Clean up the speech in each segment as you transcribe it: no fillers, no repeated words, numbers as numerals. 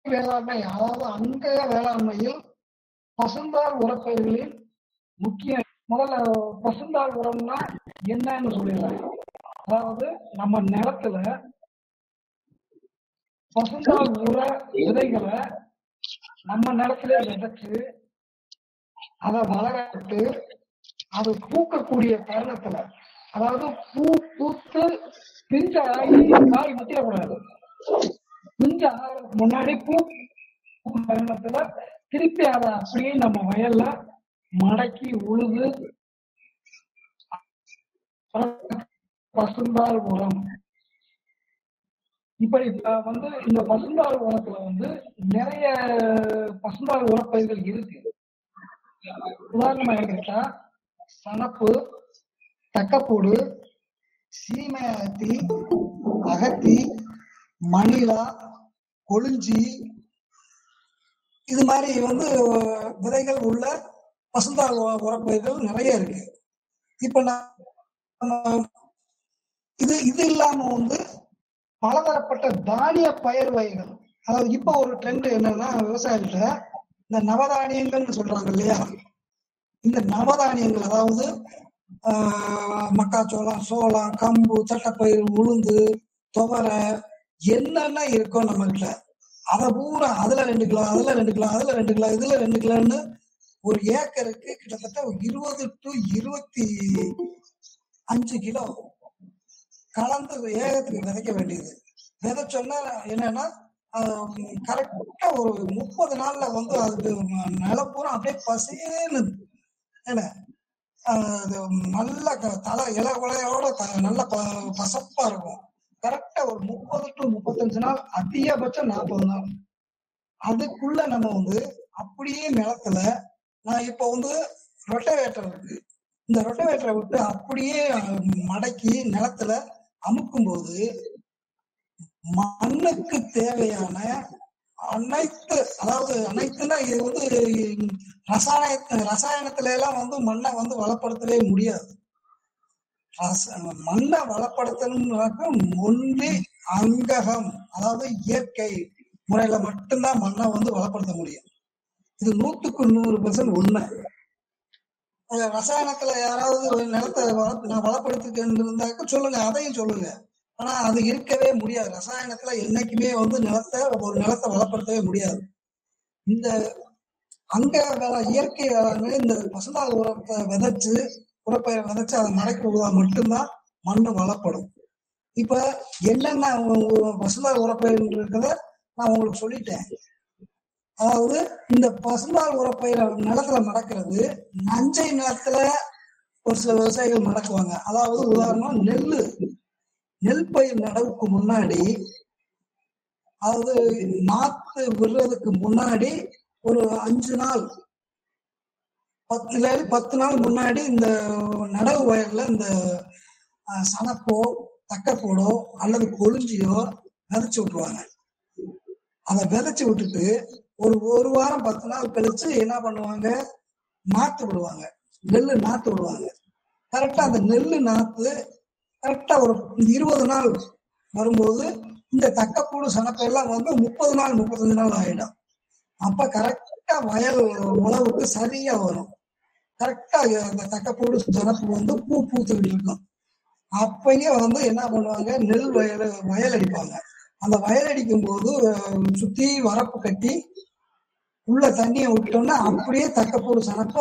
வேளாண்மை, அதாவது அங்கக வேளாண்மையில் பசுந்தாள் உரப்பயிர்களின் முக்கிய முதல்ல பசுந்தாள் உரம்னா என்னன்னு சொல்லிடுறேன். அதாவது நம்ம நிலத்துல பசுந்தாள் உர விதைகளை நம்ம நிலத்திலே விதைச்சு அதை வளரட்டு அது பூக்கக்கூடிய தருணத்துல, அதாவது பூ பூத்து பிஞ்ச ஆகி காய் முத்திடக்கூடாது. பிஞ்ச ஆகிறதுக்கு முன்னாடி பூ தருணத்துல திருப்பி அதை அப்படியே நம்ம வயல்ல மடக்கி உழுது பசுந்தாள் உரம். இப்படி இந்த பசுந்தாள் உரத்துல நிறைய பசுந்தாள் உரப்பயிர்கள் இருக்கு. உதாரணமா எடுத்துக்கிட்டா சணப்பு, தக்கப்பூடு, சீமையத்தி, அகத்தி, மணிலா, கொளிஞ்சி, இது மாதிரி விதைகள் உள்ள பசுந்தாள் உரப்பயிர்கள் நிறைய இருக்கு. இப்ப இது இல்லாம பலதரப்பட்ட தானிய பயிர் வகைகள், அதாவது இப்ப ஒரு ட்ரெண்ட் என்னன்னா விவசாயத்துல இந்த நவதானியங்கள்னு சொல்றாங்க இல்லையா, இந்த நவதானியங்கள் அதாவது மக்காச்சோளம், சோளம், கம்பு, தட்டைப்பயிர், உளுந்து, துவரை, என்னென்ன இருக்கோ நம்மகிட்ட அதை பூரா அதுல 2 கிலோ, அதுல 2 கிலோ, அதுல 2 கிலோ, இதுல 2 கிலோன்னு ஒரு ஏக்கருக்கு கிட்டத்தட்ட 20 to 25 கிலோ கலந்து ஏகத்துக்கு விதைக்க வேண்டியது. விதைச்சோன்னா என்னன்னா கரெக்டா ஒரு 30 நாள்ல அதுக்கு நிலப்பூரா அப்படியே பசேன்னு நல்ல தலை இலை குலையோட நல்ல பசப்பா இருக்கும். கரெக்டா ஒரு 30 to 35 நாள், அதிகபட்சம் 40 நாள். அதுக்குள்ள நம்ம அப்படியே நிலத்துல நான் இப்ப ரொட்டவேட்டர் இருக்கு, இந்த ரொட்டவேட்டரை விட்டு அப்படியே மடக்கி நிலத்துல அமுக்கும் போது மண்ணுக்கு தேவையான அனைத்து, அதாவது அனைத்துன்னா இது ரசாயனத்துல எல்லாம் மண்ணை வளப்படுத்தவே முடியாது. மண்ணை வளப்படுத்தணும்னாக்க ஒன்லி அங்ககம், அதாவது இயற்கை முறையில மட்டும்தான் மண்ணை வளப்படுத்த முடியும். இது 100க்கு 100% உண்மை. ரசாயனத்துல யாராவது நிலத்தை நான் வளப்படுத்திருக்கேன் இருந்தாக்க சொல்லுங்க, அதையும் சொல்லுங்க. ஆனா அது இருக்கவே முடியாது. ரசாயனத்துல என்னைக்குமே ஒரு நிலத்தை வளப்படுத்தவே முடியாது. இந்த அங்க இயற்கை இந்த பசுந்தாள் உரத்தை விதைச்சு, உரப்பயிரை விதைச்சு அதை மடக்கி விடுவா மட்டும்தான் மண்ணு வளப்படும். இப்ப என்னென்ன பசுந்தாள் உரப்பயிர் இருக்கிறத நான் உங்களுக்கு சொல்லிட்டேன். அதாவது இந்த பசுந்தாள் உரப்பயிரை நிலத்துல மடக்கிறது நஞ்சை நிலத்துல ஒரு சில விவசாயிகள் மடக்குவாங்க. அதாவது உதாரணம் நெல் பயிர் நடவுக்கு முன்னாடி, அதாவது நாத்து விடுறதுக்கு முன்னாடி ஒரு 5 நாள் 10 நாள் முன்னாடி இந்த நடவு வயல்ல இந்த சணப்போ, தக்கப்போடோ அல்லது கொளிஞ்சியோ விதைச்சு விட்டுருவாங்க. அதை விதைச்சு விட்டுட்டு ஒரு வாரம் 10 நாள் கழிச்சு என்ன பண்ணுவாங்க, நாத்து விடுவாங்க, நெல்லு நாத்து விடுவாங்க. கரெக்டா அந்த நெல்லு நாத்து கரெக்டா ஒரு 20 நாள் வரும்போது இந்த தக்கப்பூடு சணப்பெல்லாம் 30 நாள் 35 நாள் ஆயிடும். அப்ப கரெக்டா வயல் உழவுக்கு சரியா வரும். கரெக்டா அந்த தக்கப்பூடு சணப்பு பூ பூத்துக்கிட்டு இருக்கும். அப்பயே என்ன பண்ணுவாங்க, நெல் வயல் அடிப்பாங்க. அந்த வயல் அடிக்கும் போது சுத்தி வரப்பு கட்டி உள்ள தண்ணியை விட்டோம்னா அப்படியே தக்கப்பூடு சணப்ப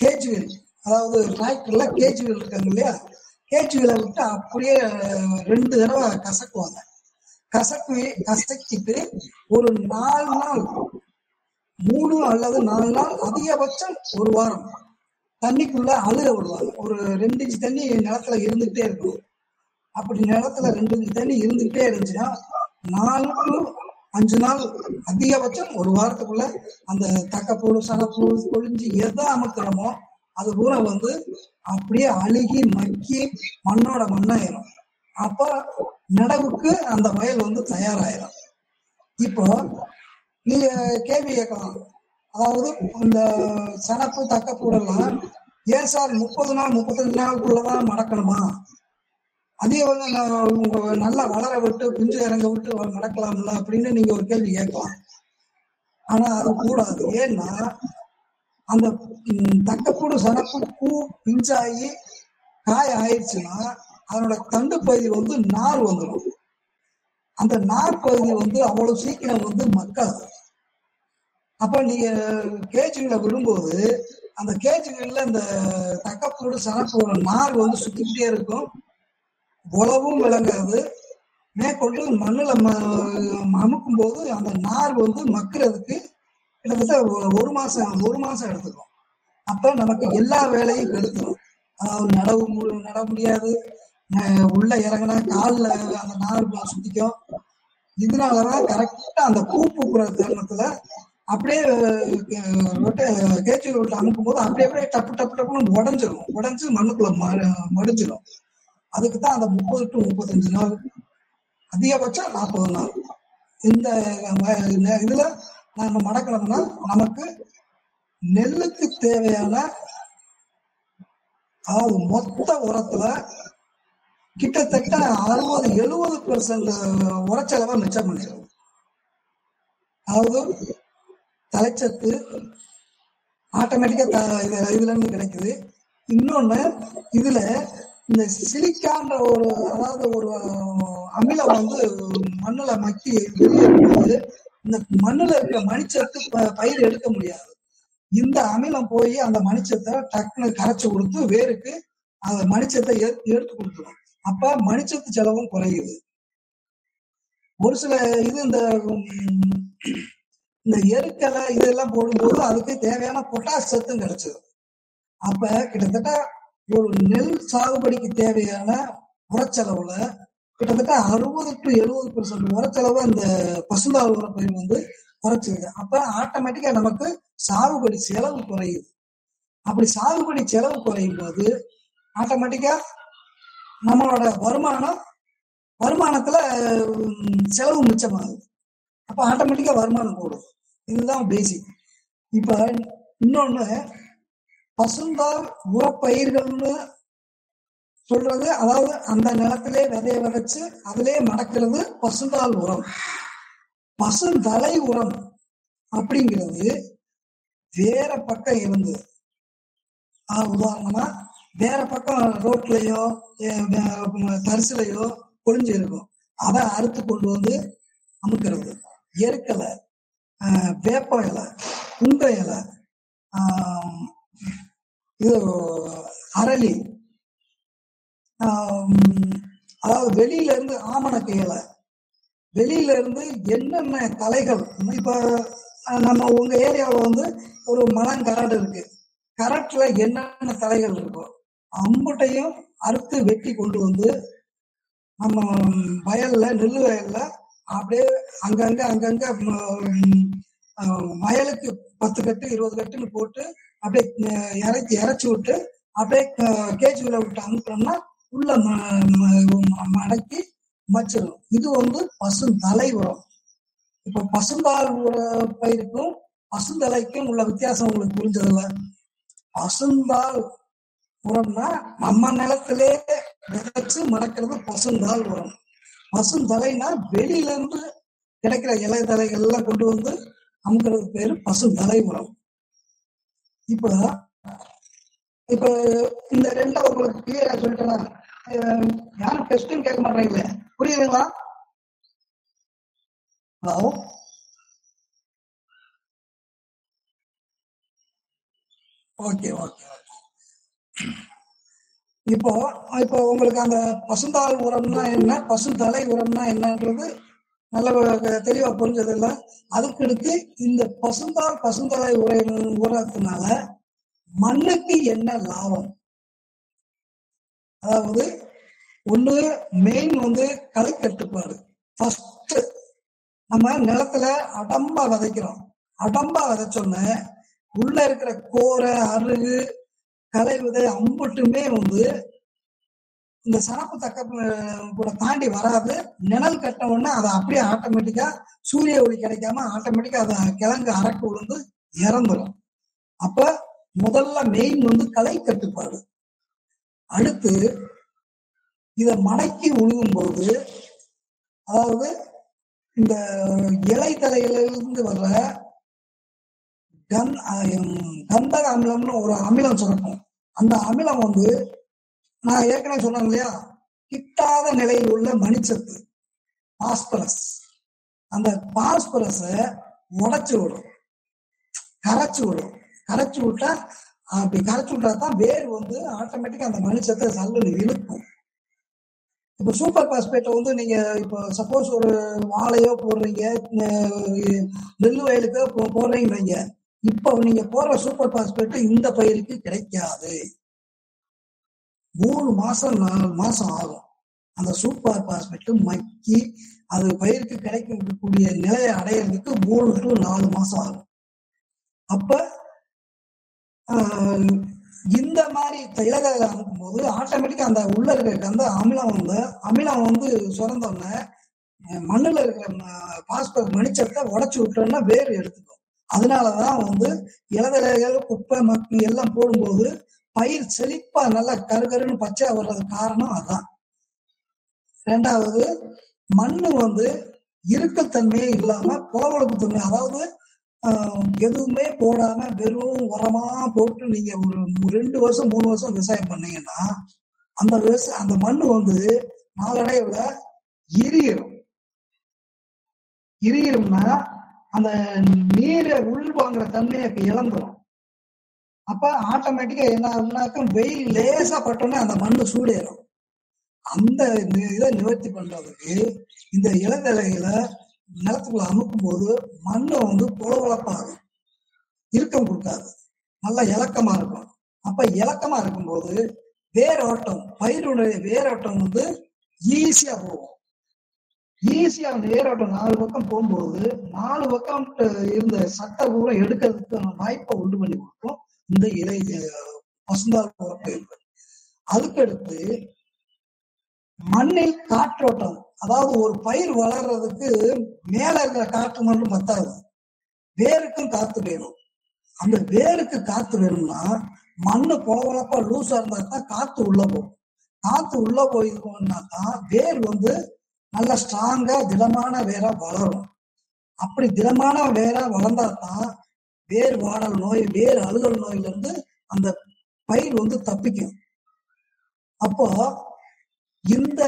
கேஜுகள், அதாவது டிராக்டர்ல கேஜுகள் இருக்காங்க இல்லையா, கேஜுகளை விட்டு அப்படியே 2 தடவை கசக்குவாங்க. கசக்கிட்டு ஒரு 4 நாள் 3 அல்லது 4 நாள் அதிகபட்சம் ஒரு வாரம் தண்ணிக்குள்ள அழுக விடுவாங்க. ஒரு 2 இன்ச் தண்ணி நிலத்துல இருந்துகிட்டே இருக்கும். அப்படி நிலத்துல 2 இன்ச் தண்ணி இருந்துகிட்டே இருந்துச்சுன்னா 4 to 5 நாள் அதிகபட்சம் ஒரு வாரத்துக்குள்ள அந்த தக்கப்பூடு சணப்பு கொளிஞ்சி எதை அமுக்கிறோமோ அது பூரா அப்படியே அழுகி மக்கி மண்ணோட மண்ணாயிரும். அப்ப நடவுக்கு அந்த வயல் தயாராயிரும். இப்போ நீங்க கேள்வி கேட்கலாம், அதாவது இந்த சணப்பு தக்கப்பூடெல்லாம் ஏன் சார் 30 நாள் 35 நாளுக்குள்ளதான் மடக்கணுமா? அதே வந்து நல்லா வளர விட்டு குஞ்சு இறங்க விட்டு நடக்கலாம்ல அப்படின்னு நீங்க ஒரு கேள்வி கேட்கலாம். ஆனா அது கூடாது. ஏன்னா அந்த தக்கப்பூடு சனப்பு பூ பிஞ்சாகி காய ஆயிடுச்சுன்னா அதனோட தண்டு பகுதி வந்து நார் வந்துடும். அந்த நார் பகுதி வந்து அவ்வளவு சீக்கிரம் வந்து மக்காது. அப்ப நீங்க கேஜுகளை விடும்போது அந்த கேஜுகள்ல இந்த தக்கப்பூடு சனப்போட நார் வந்து சுத்திக்கிட்டே இருக்கும். உழவும் விளங்காது. மேற்கொண்டு மண்ணுல அமுக்கும் போது அந்த நார் வந்து மக்கிறதுக்கு கிட்டத்தட்ட ஒரு மாசம் எடுத்துக்கும். அப்ப நமக்கு எல்லா வேலையும் கெடுத்துரும். அதாவது நட முடியாது. உள்ள இறங்கினா காலில் அந்த நார் சுத்திக்கும். இதனாலதான் கரெக்டா அந்த பூ பூக்குற தருணத்துல அப்படியே கேச்சு ரோட்ல அனுப்பும் போது அப்படியே டப்பு டப்பு டப்புன்னு உடஞ்சு மண்ணுக்குள்ள மடிஞ்சிடும். அதுக்குதான் அந்த 30 to 35 நாள், அதிகபட்சம் 40 நாள். இந்த இதுல நாம மடக்கணும்னா நமக்கு நெல்லுக்கு தேவையான அதாவது மொத்த உரத்துல கிட்டத்தட்ட 60-70% உரச்செலவை மிச்சம் பண்ணிடும். அதாவது தலைச்சத்து ஆட்டோமேட்டிக்கா இதுல இருந்து கிடைக்குது. இன்னொன்னு இதுல இந்த சிலிக்கான்ற அதாவது ஒரு அமிலம் வந்து மண்ணுல மக்கி வெளியேறும்போது இந்த மண்ணுல இருக்கிற மணிச்சத்து பயிர் எடுக்க முடியாது. இந்த அமிலம் போய் அந்த மணிச்சத்தை டக்குனு கரைச்சு கொடுத்து வேருக்கு அந்த மணிச்சத்தை எடுத்து கொடுத்துரும். அப்ப மணிச்சத்து செலவும் குறையுது. ஒரு சில இது இந்த எருக்கலை இதெல்லாம் போடும்போது அதுக்கு தேவையான பொட்டாஸ் சத்தும் கிடைச்சது. அப்ப கிட்டத்தட்ட ஒரு நெல் சாகுபடிக்கு தேவையான உரச்செலவுல கிட்டத்தட்ட 60-70% உரச்செலவு அந்த பசுந்தாள் உரப்பயிர் வந்து குறைச்சிருக்கு. அப்ப ஆட்டோமேட்டிக்கா நமக்கு சாகுபடி செலவு குறையுது. அப்படி சாகுபடி செலவு குறையும் போது ஆட்டோமேட்டிக்கா நம்மளோட வருமானத்துல செலவு மிச்சமாகுது. அப்ப ஆட்டோமேட்டிக்கா வருமானம் கூடும். இதுதான் பேசிக். இப்ப இன்னொன்னு பசுந்தாள் உரப்பயிர்கள்னு சொல்றது, அதாவது அந்த நிலத்திலே விதைய விதைச்சு அதிலே மடக்கிறது பசுந்தாள் உரம். பசுந்தலை உரம் அப்படிங்கிறது வேற பக்கம் இருந்து, உதாரணமா வேற பக்கம் ரோட்லயோ தரிசிலையோ பொழிஞ்சு இருக்கும், அதை அறுத்து கொண்டு வந்து அமுக்கிறது. எருக்கலை, வேப்ப இலை, புங்க இலை, இது அரளி, அதாவது வெளியில இருந்து ஆமணக்கு இலை, வெளியில இருந்து என்னென்ன தலைகள். இப்ப நம்ம உங்க ஏரியாவில் வந்து ஒரு மலங்கரடு இருக்கு, கரட்ல என்னென்ன தலைகள் இருக்கும் அம்புட்டையும் அறுத்து வெட்டி கொண்டு வந்து நம்ம வயல்ல நெல் வயல்ல அப்படியே அங்கங்க வயலுக்கு 10 கட்டு 20 கட்டுன்னு போட்டு அப்படியே இறைச்சி விட்டு அப்படியே கேஜுல விட்டு அனுப்புறோம்னா உள்ள மடக்கி மச்சிடும். இது வந்து பசுந்தலை உரம். இப்ப பசுந்தாள் உர பயிருக்கும் பசுந்தலைக்கும் உள்ள வித்தியாசம் உங்களுக்கு புரிஞ்சதில்ல? பசுந்தாள் உரம்னா நம்ம நிலத்திலே விதைச்சு மடக்கிறது பசுந்தாள் உரம். பசுந்தலைனா வெளியில இருந்து கிடைக்கிற இலை தலைகள் எல்லாம் கொண்டு வந்து அமுக்கிறது பேரு பசுந்தலை உரம். இப்ப இந்த ரெண்டாவது உங்களுக்கு கிளியரா சொல்லிட்டேன்னா யாரும் டெஸ்டும் கேட்க மாட்டீங்களே, புரியுதுங்களா? Hello, okay okay. இப்போ உங்களுக்கு அந்த பசுந்தாள் உரம்னா என்ன, பசுந்தலை உரம்னா என்னன்றது நல்ல தெளிவா புரிஞ்சது இல்லை. அதுக்கடுத்து இந்த பசுந்தலை உரத்தினால மண்ணுக்கு என்ன லாபம்? அதாவது ஒண்ணு மெயின் வந்து களை கட்டுப்பாடு. ஃபர்ஸ்ட் நம்ம நிலத்துல அடம்பா விதைக்கிறோம். அடம்பா விதைச்சோன்னு உள்ள இருக்கிற கோரை, அருகு, களை விதை அம்புட்டுமே வந்து இந்த சனப்பு தக்க கூட தாண்டி வராது. நிழல் கட்ட உடனே அதை அப்படியே ஆட்டோமேட்டிக்கா சூரிய ஒளி கிடைக்காம ஆட்டோமேட்டிக்கா அதை கிழங்கு அரக்கு விழுந்து இறந்துடும். அப்ப முதல்ல மெயின் வந்து களை கட்டுப்பாடு. அடுத்து இதை மடக்கி உழுகும் போது, அதாவது இந்த இலை தலையிலிருந்து வர்ற கந்தக அமிலம்னு ஒரு அமிலம் சுரக்கும். அந்த அமிலம் வந்து நான் ஏற்கனவே சொன்னேன் இல்லையா, கிட்டாத நிலையில் உள்ள மணிச்சத்து பாஸ்பரஸ். அந்த பாஸ்பரஸை உடைச்சு விடும், கரைச்சு விடும். கரைச்சு விட்டா அப்படி கரைச்சு விட்டா தான் வேர் வந்து ஆட்டோமேட்டிக்கா அந்த மணிச்சத்தை சல்லுன்னு இழுக்கும். இப்போ சூப்பர் பாஸ்பேட்டை வந்து நீங்க இப்போ சப்போஸ் ஒரு வாழையோ போடுறீங்க, நெல் வயலுக்கோ போடுறீங்க, இப்போ நீங்க போடுற சூப்பர் பாஸ்பேட் இந்த பயிருக்கு கிடைக்காது. 3 மாசம் 4 மாசம் ஆகும் அந்த சூப்பர் பாஸ்பேட் மக்கி அது பயிருக்கு கிடைக்கக்கூடிய நிலையை அடையிறதுக்கு 3 to 4 மாசம் ஆகும். அப்ப இந்த மாதிரி இலதலை அனுப்பும்போது ஆட்டோமேட்டிக்கா அந்த உள்ள இருக்கிற அந்த அமிலம் வந்து சுரந்தோடனே மண்ணுல இருக்கிற பாஸ்பரஸ் மணிச்சத்தை உடைச்சு விட்டோம்னா வேர் எடுத்துக்கும். அதனாலதான் வந்து இலதலைகள் குப்பை மக்கி எல்லாம் போடும்போது பயிர் செழிப்பா நல்லா கருகருன்னு பச்சை வர்றதுக்கு காரணம் அதான். 2வது, மண்ணு வந்து இறுக்கத்தன்மையே இல்லாம பொலவொலப்பு தன்மை, அதாவது எதுவுமே போடாம வெறும் உரமா போட்டு நீங்க ஒரு 2 வருஷம் 3 வருஷம் விவசாயம் பண்ணீங்கன்னா அந்த மண்ணு வந்து நாளடைவுல இரியும்னா அந்த நீரை உள்வாங்குற தன்மையை இழந்துடும். அப்ப ஆட்டோமேட்டிக்கா என்ன ஆகுனாக்கும் வெயில் லேசா பட்டோன்னே அந்த மண்ணு சூடேறும். அந்த இதை நிவர்த்தி பண்றதுக்கு இந்த இளந்தலைகளை நிலத்துக்குள்ள அமுக்கும் போது மண்ணை வந்து பொலவொலப்பாகும், இறுக்கம் கொடுக்காது, நல்லா இலக்கமா இருக்கும். அப்ப இலக்கமா இருக்கும்போது வேரோட்டம், பயிருடைய வேரோட்டம் வந்து ஈஸியா போகும். ஈஸியா அந்த வேரோட்டம் 4 பக்கம் போகும்போது 4 பக்கம் இருந்த சட்டை கூட எடுக்கிறதுக்கான வாய்ப்பை உண்டு பண்ணி கொடுக்கும் இந்த இலை பசுந்தாள் பயிர்கள். அதுக்கடுத்து மண்ணில் காற்றோட்டம், அதாவது ஒரு பயிர் வளர்றதுக்கு மேல இருக்கிற காற்று மட்டும் பத்தாது, வேருக்கும் காத்து வேணும். அந்த வேருக்கு காத்து வேணும்னா மண்ணு பொலவொலப்பா லூஸா இருந்தா தான் காத்து உள்ள போகும். காத்து உள்ள போயிருக்கோம்னா தான் வேர் வந்து நல்ல ஸ்ட்ராங்கா திடமான வேரா வளரும். அப்படி திடமான வேரா வளர்ந்தா தான் வேர் வாடல் நோய், வேர் அழுகல் நோயில இருந்து அந்த பயிர் வந்து தப்பிக்கும். அப்போ இந்த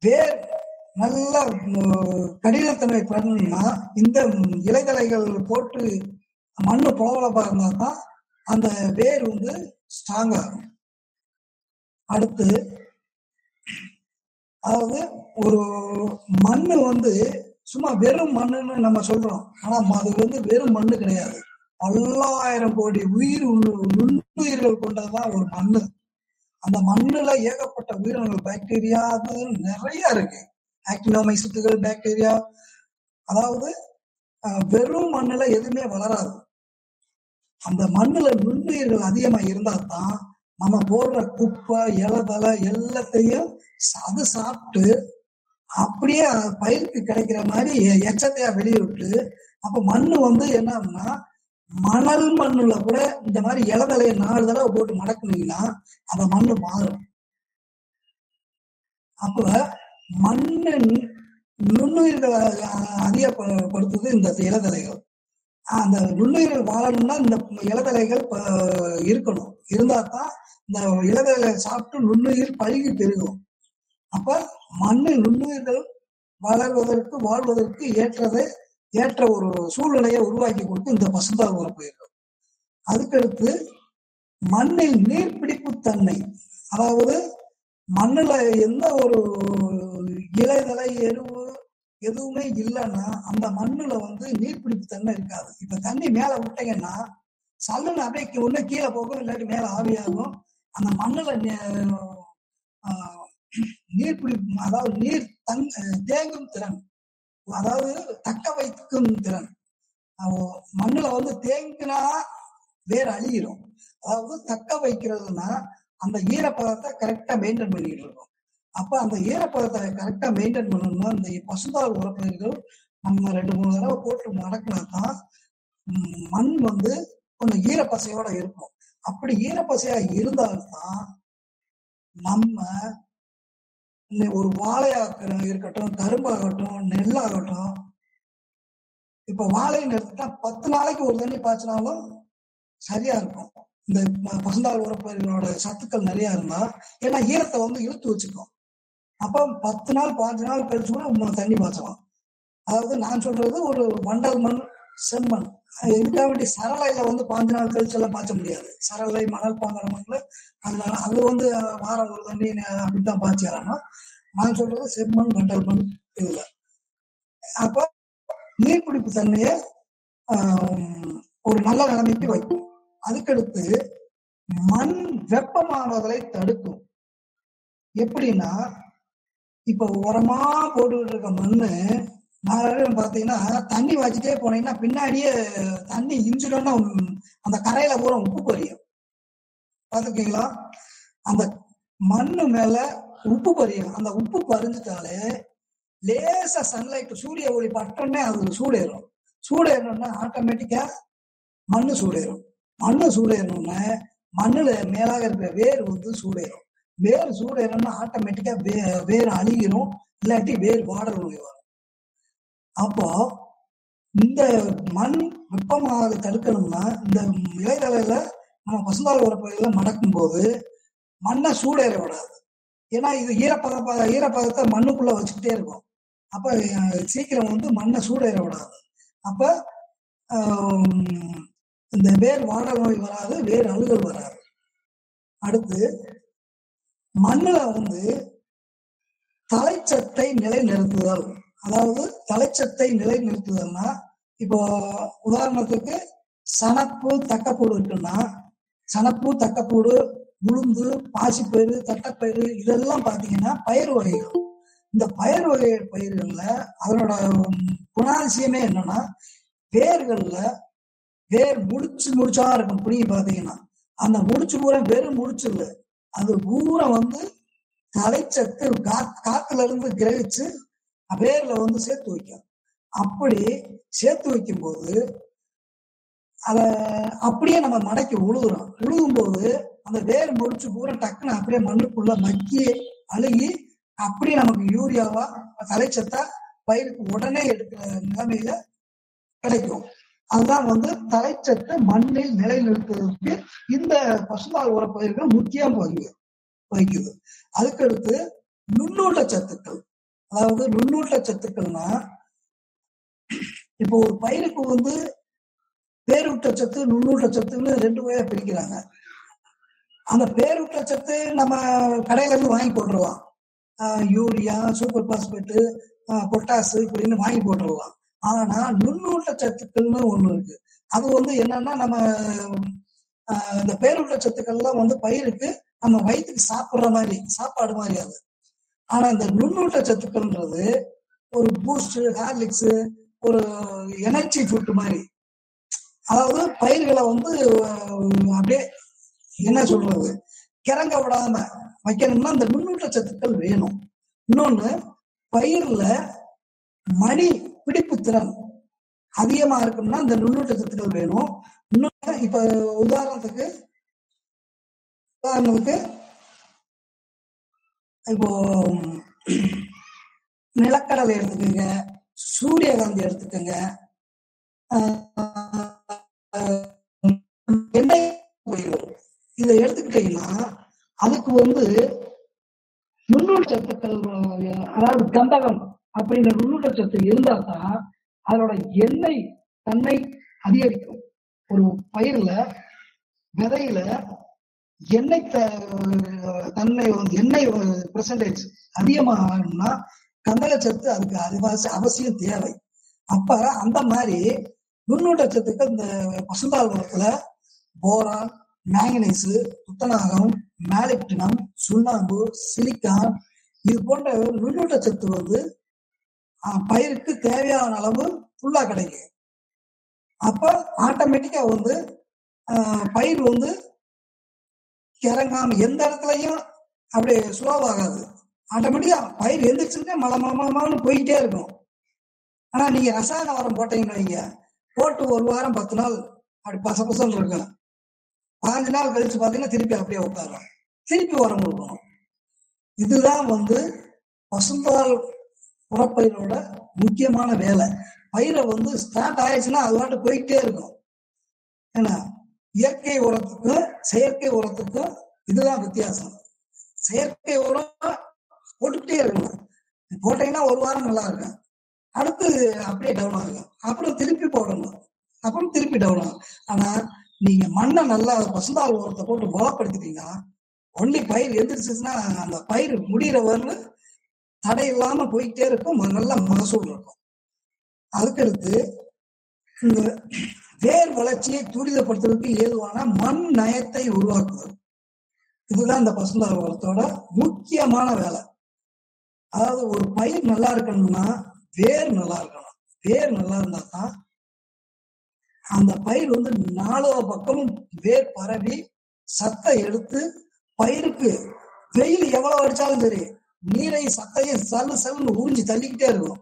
வேர் நல்ல கடினத்தன்மை பண்ணணும்னா இந்த இலைதலைகள் போட்டு மண்ணு பொலவொலப்பா இருந்தா தான் அந்த வேர் வந்து ஸ்ட்ராங் ஆகும். அடுத்து, அதாவது ஒரு மண்ணு வந்து சும்மா வெறும் மண்ணுன்னு நம்ம சொல்றோம், ஆனா அது வந்து வெறும் மண்ணு கிடையாது. 1000 கோடி நுண்ணுயிர்கள் கொண்டதுதான் ஒரு மண்ணு. அந்த மண்ணுல ஏகப்பட்ட உயிரினங்கள், பாக்டீரியா நிறைய இருக்கு, ஆக்டினோமைசிட்டுகள், பாக்டீரியா. அதாவது வெறும் மண்ணுல எதுவுமே வளராது. அந்த மண்ணுல நுண்ணுயிர்கள் அதிகமா இருந்தா தான் நம்ம போடுற குப்பை இலதலை எல்லாத்தையும் அது சாப்பிட்டு அப்படியே பயிருக்கு கிடைக்கிற மாதிரி எச்சத்தையா வெளியிட்டு, அப்ப மண்ணு வந்து என்னன்னா மணல் மண்ணுல கூட இந்த மாதிரி இலதலையை 4 தடவை போட்டு மடக்குனீங்கன்னா அந்த மண்ணு மாறும். அப்ப மண்ணு நுண்ணுயிர்களை அதிகப்படுத்துது இந்த இலதலைகள். அந்த நுண்ணுயிர்கள் வாழணும்னா இந்த இலதலைகள் இருக்கணும், இருந்தா தான் இந்த இலதலை சாப்பிட்டு நுண்ணுயிர் பழுகி பெருகும். அப்ப மண்ணு நுண்ணுயிர்கள் வளர்வதற்கு வாழ்வதற்கு ஏற்ற ஒரு சூழ்நிலையை உருவாக்கி கொடுத்து இந்த பசுந்தாள் உரப்பயிர்கள். அதுக்கடுத்து மண்ணில் நீர்பிடிப்பு தன்மை, அதாவது மண்ணுல எந்த ஒரு இலைதலை எருவு எதுவுமே இல்லைன்னா அந்த மண்ணுல வந்து நீர்பிடிப்பு தன்மை இருக்காது. இப்ப தண்ணி மேல விட்டீங்கன்னா சல்லுன்னு அப்படியே ஒண்ணு கீழே போகும், இல்லாட்டி மேல ஆவியாகும். அந்த மண்ணுல நீர்பிடிப்பு, அதாவது நீர் தேங்கும் திறன், அதாவது தக்க வைக்கும் திறன். மண்ணுல வந்து தேங்கினா வேர் அழியிடும். அதாவது தக்க வைக்கிறதுனா அந்த ஈரப்பதத்தை கரெக்டா மெயின்டைன் பண்ணிட்டு இருக்கும். அப்ப அந்த ஈரப்பதத்தை கரெக்டா மெயின்டைன் பண்ணணும்னா இந்த பசுந்தாள் உரப்பயிர்கள் நம்ம 2-3 தடவை போட்டு மடக்கினா தான் மண் வந்து கொஞ்சம் ஈரப்பசையோட இருக்கும். அப்படி ஈரப்பசையா இருந்தால்தான் நம்ம ஒரு வாழையா இருக்கட்டும், கரும்பாகட்டும், நெல்லாகட்டும். இப்ப வாழைன்னு எடுத்துட்டா 10 நாளைக்கு ஒரு தண்ணி பாய்ச்சினாலும் சரியா இருக்கும். இந்த பசுந்தாள் உரப்பயிர்களோட சத்துக்கள் நிறைய இருந்தா, ஏன்னா ஈரத்தை வந்து இழுத்து வச்சுக்கும். அப்ப 10 நாள் 5 நாள் கழிச்சு கூட தண்ணி பாய்ச்சலாம். அதாவது நான் சொல்றது ஒரு வண்டல் மண், செம்மண். இதுக்காக வேண்டிய சரளையில வந்து 5 நாள் கழிச்சு எல்லாம் பாய்ச்ச முடியாது. சரளை, மணல் பாங்கான மண்ல அதனால அது வந்து வாரம் ஒரு தண்ணி அப்படித்தான் பாய்ச்சிடலாம். நான் சொல்றது செம்மண், வண்டல் மண் இதுல. அப்ப நீர்பிடிப்பு தன்மையை ஒரு நல்ல நிலைமைக்கு வைக்கும். அதுக்கடுத்து மண் வெப்பமாவதை தடுக்கும். எப்படின்னா, இப்ப உரமா போட்டுக்கிட்டு இருக்க மண்ணு பாத்தீங்கன்னா தண்ணி வச்சுட்டே போனீங்கன்னா பின்னாடியே தண்ணி இஞ்சிடோம்னா அந்த கரையில பூரா உப்பு பறியும். பாத்துருக்கீங்களா? அந்த மண்ணு மேல உப்பு பறியும். அந்த உப்பு பறிஞ்சிட்டாலே லேசா சன்லைட், சூரிய ஒளி பட்டோன்னே அது சூடேறும். சூடேறணும்னா ஆட்டோமேட்டிக்கா மண்ணு சூடேறும். மண்ணு சூடேறணும்னா மண்ணுல மேலாக இருக்கிற வேர் வந்து சூடேறும். வேர் சூடேறணும்னா ஆட்டோமேட்டிக்கா வேர் அழுகிரும், இல்லாட்டி வேர் வாடல் நோய் வரும். அப்போ இந்த மண் வெப்பமாக தடுக்கணும்னா இந்த இலைதலையில நம்ம பசுந்தாள் உரப்பயில மடக்கும் போது மண்ணை சூடேற விடாது. ஏன்னா இது ஈரப்பதத்தை மண்ணுக்குள்ள வச்சுக்கிட்டே இருக்கும். அப்ப சீக்கிரம் வந்து மண்ணை சூடேற விடாது. அப்ப இந்த வேர் வாடல் நோய் வராது, வேர் அழுகல் வராது. அடுத்து மண்ணுல வந்து தலைச்சத்தை நிலைநிறுத்துதல். அதாவது தலைச்சத்தை நிலைநிறுத்துதல்னா, இப்போ உதாரணத்துக்கு சணப்பு, தக்கப்பூடு இருக்குன்னா, சணப்பு, தக்கப்பூடு, உளுந்து, பாசிப்பயிறு, தட்டைப்பயிறு இதெல்லாம் பாத்தீங்கன்னா பயிர் வகைகள். இந்த பயிர் வகை பயிர்கள்ல அதனோட குணாதிசயமே என்னன்னா, வேர்கள்ல வேர் முடிச்சா இருக்கும். புரிய பாத்தீங்கன்னா அந்த முடிச்சு பூரா வெறும் முடிச்சு இல்லை, அது பூரா வந்து தலைச்சத்து காத்துல இருந்து கிரகிச்சு வேர்ல வந்து சேர்த்து வைக்கும். அப்படி சேர்த்து வைக்கும் போது அத அப்படியே நம்ம மடக்கி உழுகுறோம். உழுகும் போது அந்த வேர் முடிச்சு பூரா டக்குன்னு அப்படியே மண்ணுக்குள்ள மக்கி அழுகி அப்படியே நமக்கு யூரியாவா தலைச்சத்தா பயிருக்கு உடனே எடுக்கிற நிலைமையில கிடைக்கும். அதுதான் வந்து தலைச்சத்தை மண்ணில் நிலைநிறுத்துவதற்கு இந்த பசுந்தாள் உரப்பயிர்கள் முக்கியம் வகிக்குது. அதுக்கடுத்து நுண்ணூட்ட சத்துக்கள். அதாவது நுண்ணூட்ட சத்துக்கள்னா, இப்போ ஒரு பயிருக்கு வந்து பேரூட்டச்சத்து, நுண்ணூட்டச்சத்துன்னு 2 வகையா பிரிக்கிறாங்க. அந்த பேரூட்டச்சத்து நம்ம கடையில இருந்து வாங்கி போட்டுருவோம். யூரியா, சூப்பர் பாஸ்பேட்டு, பொட்டாசு இப்படின்னு வாங்கி போட்டுருவோம். ஆனா நுண்ணூட்டச்சத்துக்கள்னு ஒண்ணு இருக்கு. அது வந்து என்னன்னா, நம்ம இந்த பேரூட்டச்சத்துக்கள்லாம் வந்து பயிருக்கு நம்ம வயிற்றுக்கு சாப்பிடுற மாதிரி சாப்பாடு மாதிரி அது. ஆனா இந்த நுண்ணூட்ட சத்துக்கள்ன்றது ஒரு பூஸ்ட், ஹார்லிக்ஸ், ஒரு எனர்ஜி ஃபுட் மாதிரி. அதாவது பயிர்களை வந்து அப்படியே என்ன சொல்றது, கிறங்க விடாம வைக்கணும்னா இந்த நுண்ணூட்ட சத்துக்கள் வேணும். இன்னொன்னு, பயிர்ல மணி பிடிப்பு திறன் அதிகமா இருக்கும்னா இந்த நுண்ணூட்ட சத்துக்கள் வேணும். இன்னொன்னு, இப்ப உதாரணத்துக்கு இப்போ நிலக்கடலை எடுத்துக்கோங்க, சூரியகாந்தி எடுத்துக்கோங்க, எண்ணெய் இதை எடுத்துக்கிட்டீங்கன்னா அதுக்கு வந்து நுண்ணூட்ட சத்துக்கள், அதாவது கந்தகம் அப்படிங்கிற நுண்ணூட்ட சத்து இருந்தா தான் அதோட எண்ணெய் தன்மை அதிகரிக்கும். ஒரு பயிர்ல விதையில எண்ணெய் தன்மை வந்து எண்ணெய் பெர்சன்டேஜ் அதிகமாகணும்னா கந்தகச்சத்து அதுக்கு அவசியம் தேவை. அப்ப அந்த மாதிரி நுண்ணூட்ட சத்துக்கள் இந்த பசுந்தாள் உரத்துல போரான், மேங்கனீசு, துத்தநாகம், மேலிப்டினம், சுண்ணாம்பு, சிலிக்கான் இது போன்ற நுண்ணூட்ட சத்து வந்து பயிருக்கு தேவையான அளவு ஃபுல்லா கிடைக்கும். அப்ப ஆட்டோமேட்டிக்கா வந்து பயிர் வந்து கிறங்காம எந்த இடத்துலயும் அப்படியே ஸ்லோவாகாது. ஆட்டோமேட்டிக்கா பயிர் எந்திரிச்சுன்னா மலமலமானு போய்கிட்டே இருக்கும். ஆனா நீங்க ரசாயன உரம் போட்டீங்கன்னு வைங்க, போட்டு 1 வாரம் 10 நாள் அப்படி பசபசன்னு இருக்கும். 15 நாள் கழிச்சு பாத்தீங்கன்னா திருப்பி அப்படியே உட்காரும், திருப்பி உரம் கொடுக்கணும். இதுதான் வந்து பசுந்தாள் உரப்பயிரோட முக்கியமான வேலை. பயிரை வந்து ஸ்டார்ட் ஆயிடுச்சுன்னா அது பாட்டு போயிட்டே இருக்கும். ஏன்னா இயற்கை உரத்துக்கும் செயற்கை உரத்துக்கும் இதுதான் வித்தியாசம். செயற்கை உரம் போட்டுக்கிட்டே இருக்கணும். போட்டீங்கன்னா ஒரு வாரம் நல்லா இருக்கும், அடுத்து அப்படியே டவுன் ஆகும், அப்புறம் திருப்பி போடணும், அப்புறம் திருப்பி டவுன் ஆகும். ஆனா நீங்க மண்ணை நல்லா பசுந்தாள் உரத்தை போட்டு பலப்படுத்திட்டீங்கன்னா ஒன்லி பயிர் எந்திரிச்சுன்னா அந்த பயிர் முடிகிற வரலும் தடை இல்லாம போயிட்டே இருக்கும், நல்ல மகசூல் இருக்கும். அதுக்கடுத்து இந்த வேர் வளர்ச்சியை துரிதப்படுத்துவதற்கு ஏதுவான மண் நயத்தை உருவாக்குவது. இதுதான் இந்த பசுந்தாள் உரத்தோட முக்கியமான வேலை. அதாவது ஒரு பயிர் நல்லா இருக்கணும்னா வேர் நல்லா இருக்கணும். வேர் நல்லா இருந்தா தான் அந்த பயிர் வந்து 4 பக்கமும் வேர் பரவி சத்தை எடுத்து பயிருக்கு வெயில் எவ்வளவு அடிச்சாலும் சரி நீரை சத்தையும் சல்லு சல்லுன்னு உறிஞ்சி தள்ளிக்கிட்டே இருக்கும்.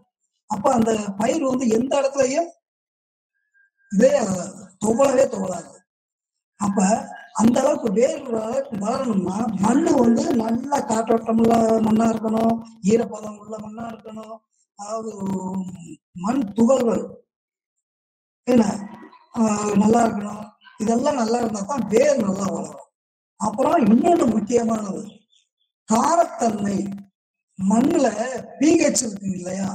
அப்ப அந்த பயிர் வந்து எந்த இடத்துலயும் இதே துவளவே துவளாது. அப்ப அந்த அளவுக்கு வேர் வளரணும்னா மண்ணு வந்து நல்லா காற்றோட்டம் உள்ள மண்ணா இருக்கணும், ஈரப்பதம் உள்ள மண்ணா இருக்கணும். அதாவது மண் துகள்கள் என்ன நல்லா இருக்கணும். இதெல்லாம் நல்லா இருந்தா தான் வேர் நல்லா வளரும். அப்புறம் இன்னொன்று முக்கியமானது காரத்தன்மை. மண்ணுல பிஹெச் இருக்கு இல்லையா,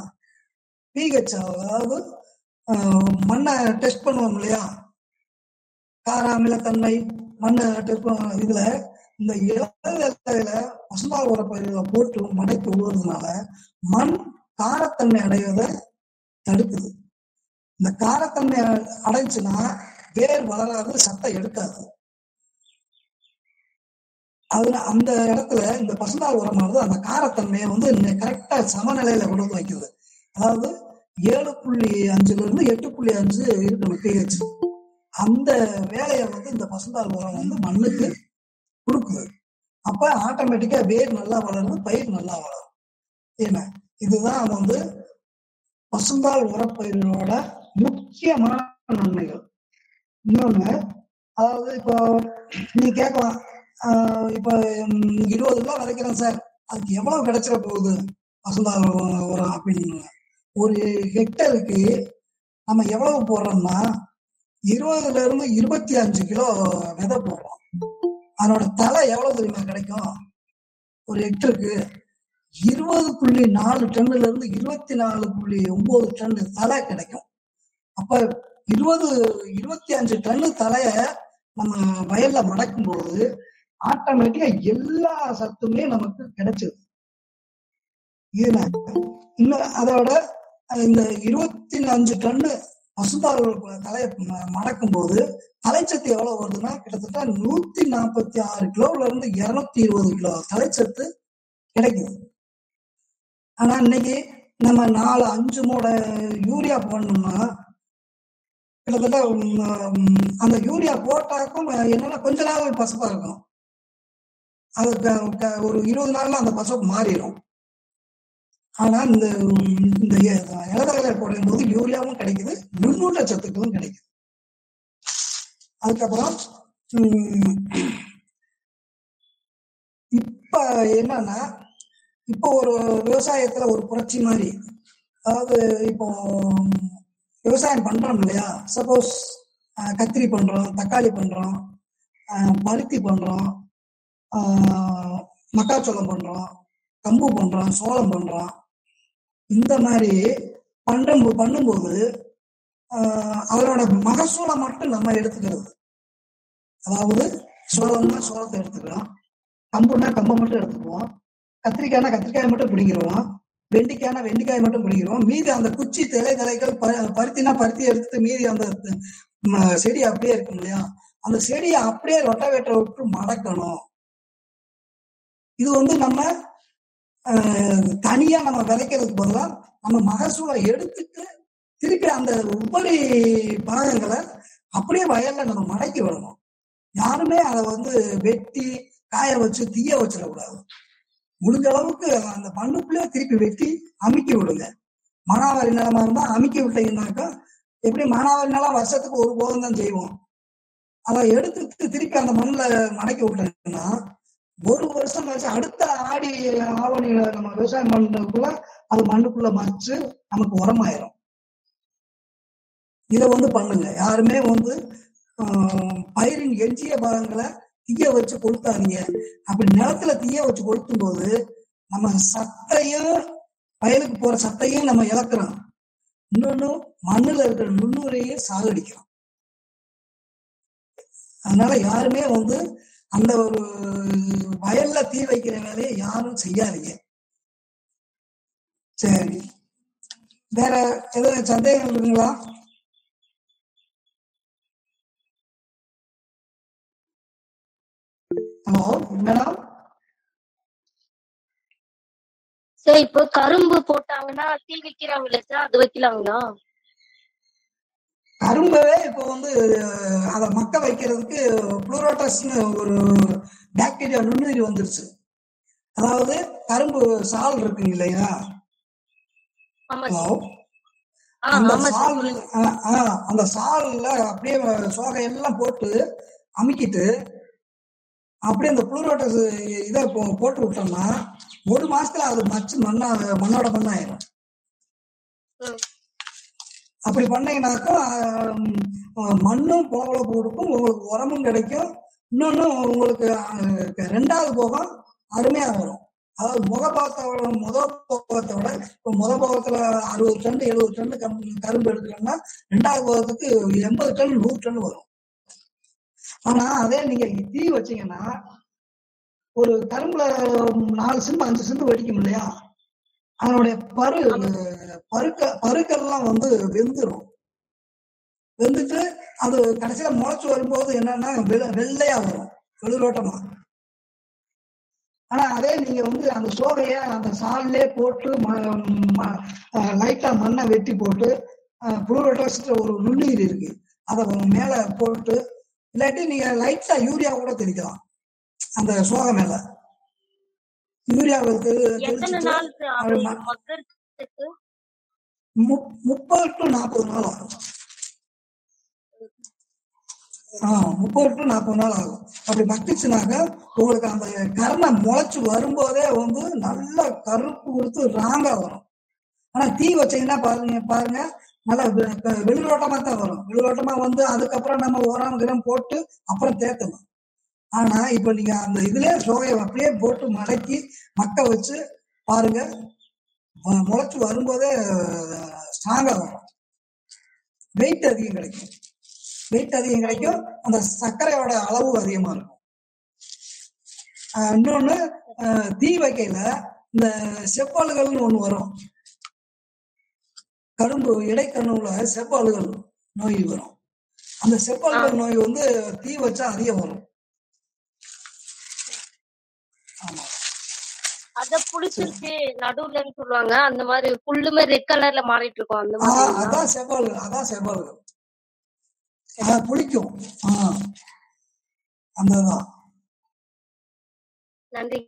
பிஹெச் அதாவது மண்ணை டெஸ்ட் பண்ணுவோம் இல்லையா, கார அமிலத்தன்மை மண்ணை டெஸ்ட் பண்ணுவோம். இதுல இந்த இலையில பசுந்தாள் உரப்பயிர்களை போட்டு மடைக்கு விடுவதனால மண் காரத்தன்மை அடைவதை தடுக்குது. இந்த காரத்தன்மை அடைஞ்சுன்னா வேர் வளராது, சத்தை எடுக்காது. அதுல அந்த இடத்துல இந்த பசுந்தாள் உரமானது அந்த காரத்தன்மையை வந்து கரெக்டா சமநிலையில கொண்டு வந்து வைக்குது. அதாவது 7.5 8.5 இருக்கணும் pH. அந்த வேலையை வந்து இந்த பசுந்தாள் உரம் வந்து மண்ணுக்கு கொடுக்குது. அப்ப ஆட்டோமேட்டிக்கா வேர் நல்லா வளருது, பயிர் நல்லா வளரும். ஏன்னா இதுதான் வந்து பசுந்தாள் உரப்பயிரோட முக்கியமான நன்மைகள். இன்னொன்னு, அதாவது இப்போ நீ கேட்கலாம், இப்ப 20 கிலோ விதைக்கிறேன் சார், அதுக்கு எவ்வளவு கிடைச்சிட போகுது பசுந்தாள் உரம் அப்படின்னு. ஒரு ஹெக்டருக்கு நம்ம எவ்வளவு போடுறோம்னா 20 to 25 கிலோ விதை போடுறோம். அதனோட தலை எவ்வளவு தெரியுமா கிடைக்கும்? ஒரு ஹெக்டருக்கு 20.4 டன்னுல இருந்து 24.9 டன் தலை கிடைக்கும். அப்ப 25 டன்னு தலைய நம்ம வயல்ல மடக்கும் போது ஆட்டோமேட்டிக்கா எல்லா சத்துமே நமக்கு கிடைச்சது. இன்னும் அதோட இந்த 25 டன்னு பசுந்தாள் தலையை மடக்கும் போது தலைச்சத்து எவ்வளவு வருதுன்னா கிட்டத்தட்ட 146 கிலோல இருந்து 220 கிலோ தலைச்சத்து கிடைக்குது. ஆனா இன்னைக்கு நம்ம 4-5 மூட யூரியா போடணும்னா கிட்டத்தட்ட அந்த யூரியா போட்டாக்கும் என்னன்னா கொஞ்ச நாள் பசப்பா இருக்கும், அது ஒரு 20 நாள்ல அந்த பசப்பு மாறிடும். ஆனா இந்த இலதலை போடும் போது யூரியாவும் கிடைக்குது, நுண்ணூட்ட சத்துக்களும் கிடைக்குது. அதுக்கப்புறம் இப்ப என்னன்னா, இப்போ ஒரு விவசாயத்துல ஒரு புரட்சி மாதிரி, அதாவது இப்போ விவசாயம் பண்றோம் இல்லையா, சப்போஸ் கத்திரி பண்றோம், தக்காளி பண்றோம், பருத்தி பண்றோம், மக்காச்சோளம் பண்றோம், கம்பு பண்றோம், சோளம் பண்றோம். இந்த மாதிரி பண்ணும்போது அதனோட மகசூலை மட்டும் நம்ம எடுத்துக்கிறது. அதாவது சோளம்னா சோளத்தை எடுத்துக்கிறோம், கம்புனா கம்பை மட்டும் எடுத்துக்குவோம், கத்திரிக்காய்னா கத்திரிக்காய் மட்டும் பிடிக்கிறோம், வெண்டிக்காய்னா வெண்டிக்காய் மட்டும் பிடிக்கிறோம். மீதி அந்த குச்சி தலைகள் பருத்தினா பருத்தி எடுத்துட்டு மீதி அந்த செடி அப்படியே இருக்கும் இல்லையா, அந்த செடியை அப்படியே ரொட்டவேட்டரை விட்டு மடக்கணும். இது வந்து நம்ம தனியா நம்ம விதைக்கிறதுக்கு பதிலாக நம்ம மகசூலை எடுத்துட்டு திருப்பி அந்த உபரி பாகங்களை அப்படியே வயல்ல நம்ம மடக்கி விடணும். யாருமே அதை வந்து வெட்டி காய வச்சு தீய வச்சிடக்கூடாது. முடிஞ்ச அளவுக்கு அந்த மண்ணுக்குள்ளே திருப்பி வெட்டி அமுக்கி விடுங்க. மானாவாரி நிலமா இருந்தா அமுக்கி விட்டீங்கன்னாக்கா, எப்படி மானாவாரி நிலம் வருஷத்துக்கு ஒரு போதும் தான் செய்வோம், அதை எடுத்துட்டு திருப்பி அந்த மண்ணில் மடக்கி விட்டீங்கன்னா ஒரு வருஷம் கழிச்சு அடுத்த ஆடி ஆவணியில நம்ம விவசாயம் பண்றதுக்குள்ள அது மண்ணுக்குள்ள மறைச்சு நமக்கு உரமாயிரும். இதை பண்ணுங்க. யாருமே பயிரின் எஞ்சிய பாகங்களை தீய வச்சு கொளுத்தாதீங்க. அப்படி நிலத்துல தீய வச்சு கொளுத்தும் போது நம்ம சத்தையும் வயலுக்கு போற சத்தையும் நம்ம இழக்கிறோம். இன்னொன்னு மண்ணுல இருக்கிற நுண்ணுரையும் சாகடிக்கிறோம். அதனால யாருமே அந்த ஒரு வயல்ல தீ வைக்கிற வேலையை யாரும் செய்யாதீங்க. சரி, வேற எதுவும் சந்தேகம் இருக்குங்களா? Hello madam. சார் இப்போ கரும்பு போட்டாங்கன்னா தீ வைக்கிறாங்களே சார், அது வைக்கலாங்களா? கரும்பவே இப்போ அதை மக்க வைக்கிறதுக்கு புளூரோட்டஸ்னு ஒரு பாக்டீரியா நுண்ணுயிரி வந்துருச்சு. அதாவது கரும்பு சால் இருக்குங்க இல்லையா? ஹலோ, அந்த சால்ல அப்படியே சோகையெல்லாம் போட்டு அமுக்கிட்டு அப்படியே அந்த புளூரோட்டஸ் இதை போட்டு விட்டோம்னா 1 மாசத்துல அது மச்சு மண்ணோட மண்ணாயிரும். அப்படி பண்ணீங்கன்னாக்கா மண்ணும் பொலப்பொலப்பு கொடுக்கும், உங்களுக்கு உரமும் கிடைக்கும். இன்னொன்னு உங்களுக்கு 2வது போகம் அருமையா வரும். அதாவது முதல் போகத்தை விட இப்போ முதல் போகத்துல 60 டன் 70 டன் கரும்பு எடுக்கிறோம்னா 2வது போகத்துக்கு 80 டன் 100 டன் வரும். ஆனா அதே நீங்க தீ வச்சீங்கன்னா ஒரு கரும்புல 4 சிம்பு 5 சிம்பு வெடிக்கும் இல்லையா? அதனுடைய பருக்கெல்லாம் வெந்துடும். வெந்துட்டு அது கடைசியில முளைச்சு வரும்போது என்னன்னா வெள்ளையா வரும், வெளிரோட்டமா. ஆனா அதே நீங்க அந்த சோகைய அந்த சால்லே போட்டு லைட்டா மண்ணை வெட்டி போட்டு புளூரோட்டஸ் ஒரு நுண்ணுயிர் இருக்கு, அதை மேல போட்டு இல்லாட்டி நீங்க லைட்டா யூரியா கூட தெளிக்கலாம் அந்த சோகை மேல. யூரியா 30 to 40 நாள் ஆகும். 30 to 40 நாள் ஆகும். அப்படி மக்கிச்சுனாக்க உங்களுக்கு அந்த கரணை முளைச்சு வரும்போதே நல்ல கருப்பு கொடுத்து ராங்கா வரும். ஆனா தீ வச்சீங்கன்னா பாருங்க நல்லா வெளிரோட்டமா தான் வரும். வெளிரோட்டமா அதுக்கப்புறம் நம்ம உரம் போட்டு அப்புறம் தேத்தணும். ஆனா இப்ப நீங்க அந்த இதுலயே சோகையை அப்படியே போட்டு மடக்கி மக்க வச்சு பாருங்க, முளைச்சு வரும்போதே ஸ்ட்ராங்கா வரும். வெயிட் அதிகம் கிடைக்கும். அந்த சர்க்கரையோட அளவு அதிகமா இருக்கும். இன்னொன்னு தீ வைக்கையில இந்த செவ்வாழுகள்னு ஒண்ணு வரும். கரும்பு இடைக்கண்ணுல செவ்வாழுகள் நோய் வரும். அந்த செவ்வாழுகள் நோய் தீ வச்சா அதிகம் வரும். அத புடிச்சிருச்சு நடுவுலன்னு சொல்லுவாங்க, அந்த மாதிரி புல்லுமே ரெட் கலர்ல மாறிட்டு இருக்கும். அந்த மாதிரி அதான் செவ்வாழுகள் புளிக்கும். அந்ததான். நன்றி.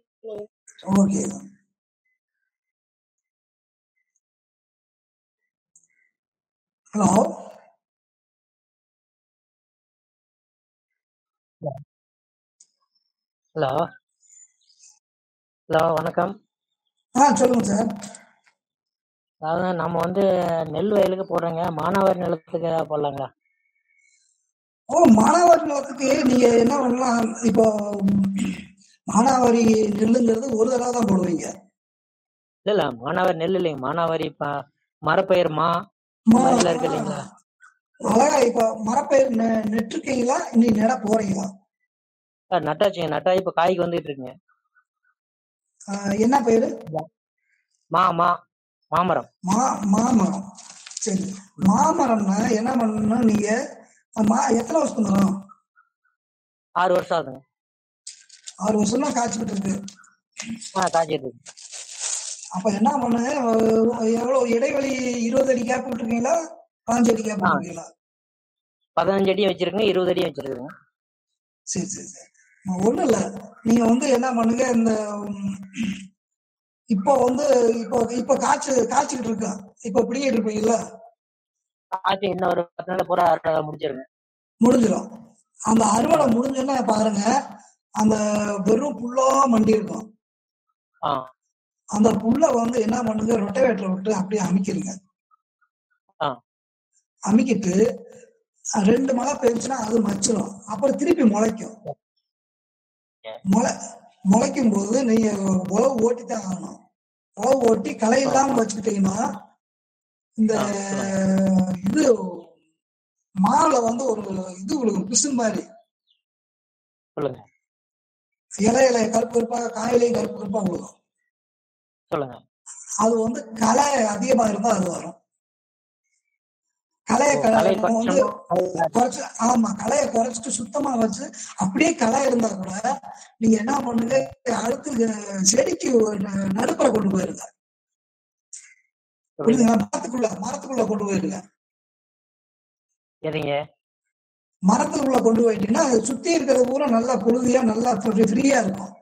ஓகே. ஹலோ ஹலோ ஹலோ வணக்கம். சொல்லுங்க சார். அதாவது நம்ம நெல் வயலுக்கு போடுறோங்க, மானாவாரி நிலத்துக்கு போடலாங்களா? மானாவாரி நிலத்துக்கு நீங்க என்ன பண்ணலாம், இப்போ மானாவாரி நெல்லுங்கிறது ஒரு தடவை தான் போடுவீங்க. இல்ல மானாவாரி நெல் இல்லைங்க, மானாவாரி மரப்பயிர் இருக்கு இல்லைங்களா? அழகா இப்ப மரப்பயிர் நெட்டுருக்கீங்களா? நீ நட போறீங்களா? நட்டாச்சுங்க, நட்டா இப்ப காய்க்கு வந்துட்டு இருக்குங்க. என்ன பயிர்? மாமரம். மாமரம். சரி, மாமரம்னா என்ன பண்ணணும் நீங்க? எத்தனை வருஷம் மரம்? 6 வருஷம் ஆகுதுங்க. 6 வருஷம் தான் காய்ச்சிக்கிட்டு இருக்கு. காய்ச்சிட்டு இருக்கு. அப்ப என்ன பண்ணுங்க, எவ்வளவு இடைவெளி? 20 அடி கேப் விட்டுருக்கீங்களா? 15 அடி கேப் விட்டுருக்கீங்களா? 15 அடி வச்சிருக்கேங்க, 20 அடி வச்சிருக்கேங்க. சரி சரி சரி, ஒண்ணும் இல்ல. நீங்க என்ன பண்ணுங்க, இந்த இப்போ இப்போ காய்ச்சிக்கிட்டு இருக்கா, இப்போ பிடிக்கிட்டு இருப்பீங்கல்ல? காய்ச்சி இன்னும் ஒரு 10 நாள் பூரா முடிஞ்சிடும். அந்த அறுவடை முடிஞ்சோன்னா பாருங்க, அந்த வெறும் புல்லா மண்டி இருக்கும். ஆ அந்த புல்ல வந்து என்ன பண்ணுங்க, ரொட்டவேட்டரை விட்டு அப்படியே அமுக்கிருங்க. ஆ அமுக்கிட்டு 2 மழை பெஞ்சுன்னா அது மச்சிரும். அப்புறம் திருப்பி முளைக்கும். முளைக்கும் போது நீங்க உழவு ஓட்டித்தான் ஆகணும். உழவு ஓட்டி களை இல்லாம வச்சுக்கிட்டீங்கன்னா இந்த இது மாவுல வந்து ஒரு இது விழுகும், பிசு மாதிரி. சொல்லுங்க இலையில கருப்பு கருப்பா, காயிலையும் கருப்பு கருப்பா விழுகும். சொல்லுங்க. அது வந்து களை அதிகமா இருந்தா அது வரும். களையை வந்து குறைச்சு, ஆமா, களையை குறைச்சிட்டு சுத்தமா வச்சு அப்படியே களை இருந்தா கூட நீங்க என்ன பண்ணுங்க, அடுத்து செடிக்கு நடுப்புற கொண்டு போயிருங்க. புரியுதுங்களா? மரத்துக்குள்ள கொண்டு போயிருங்க. மரத்துக்குள்ள கொண்டு போயிட்டீங்கன்னா சுத்தி இருக்கிறது பூரா நல்லா புழுதியா நல்லா ஃப்ரீயா இருக்கும்,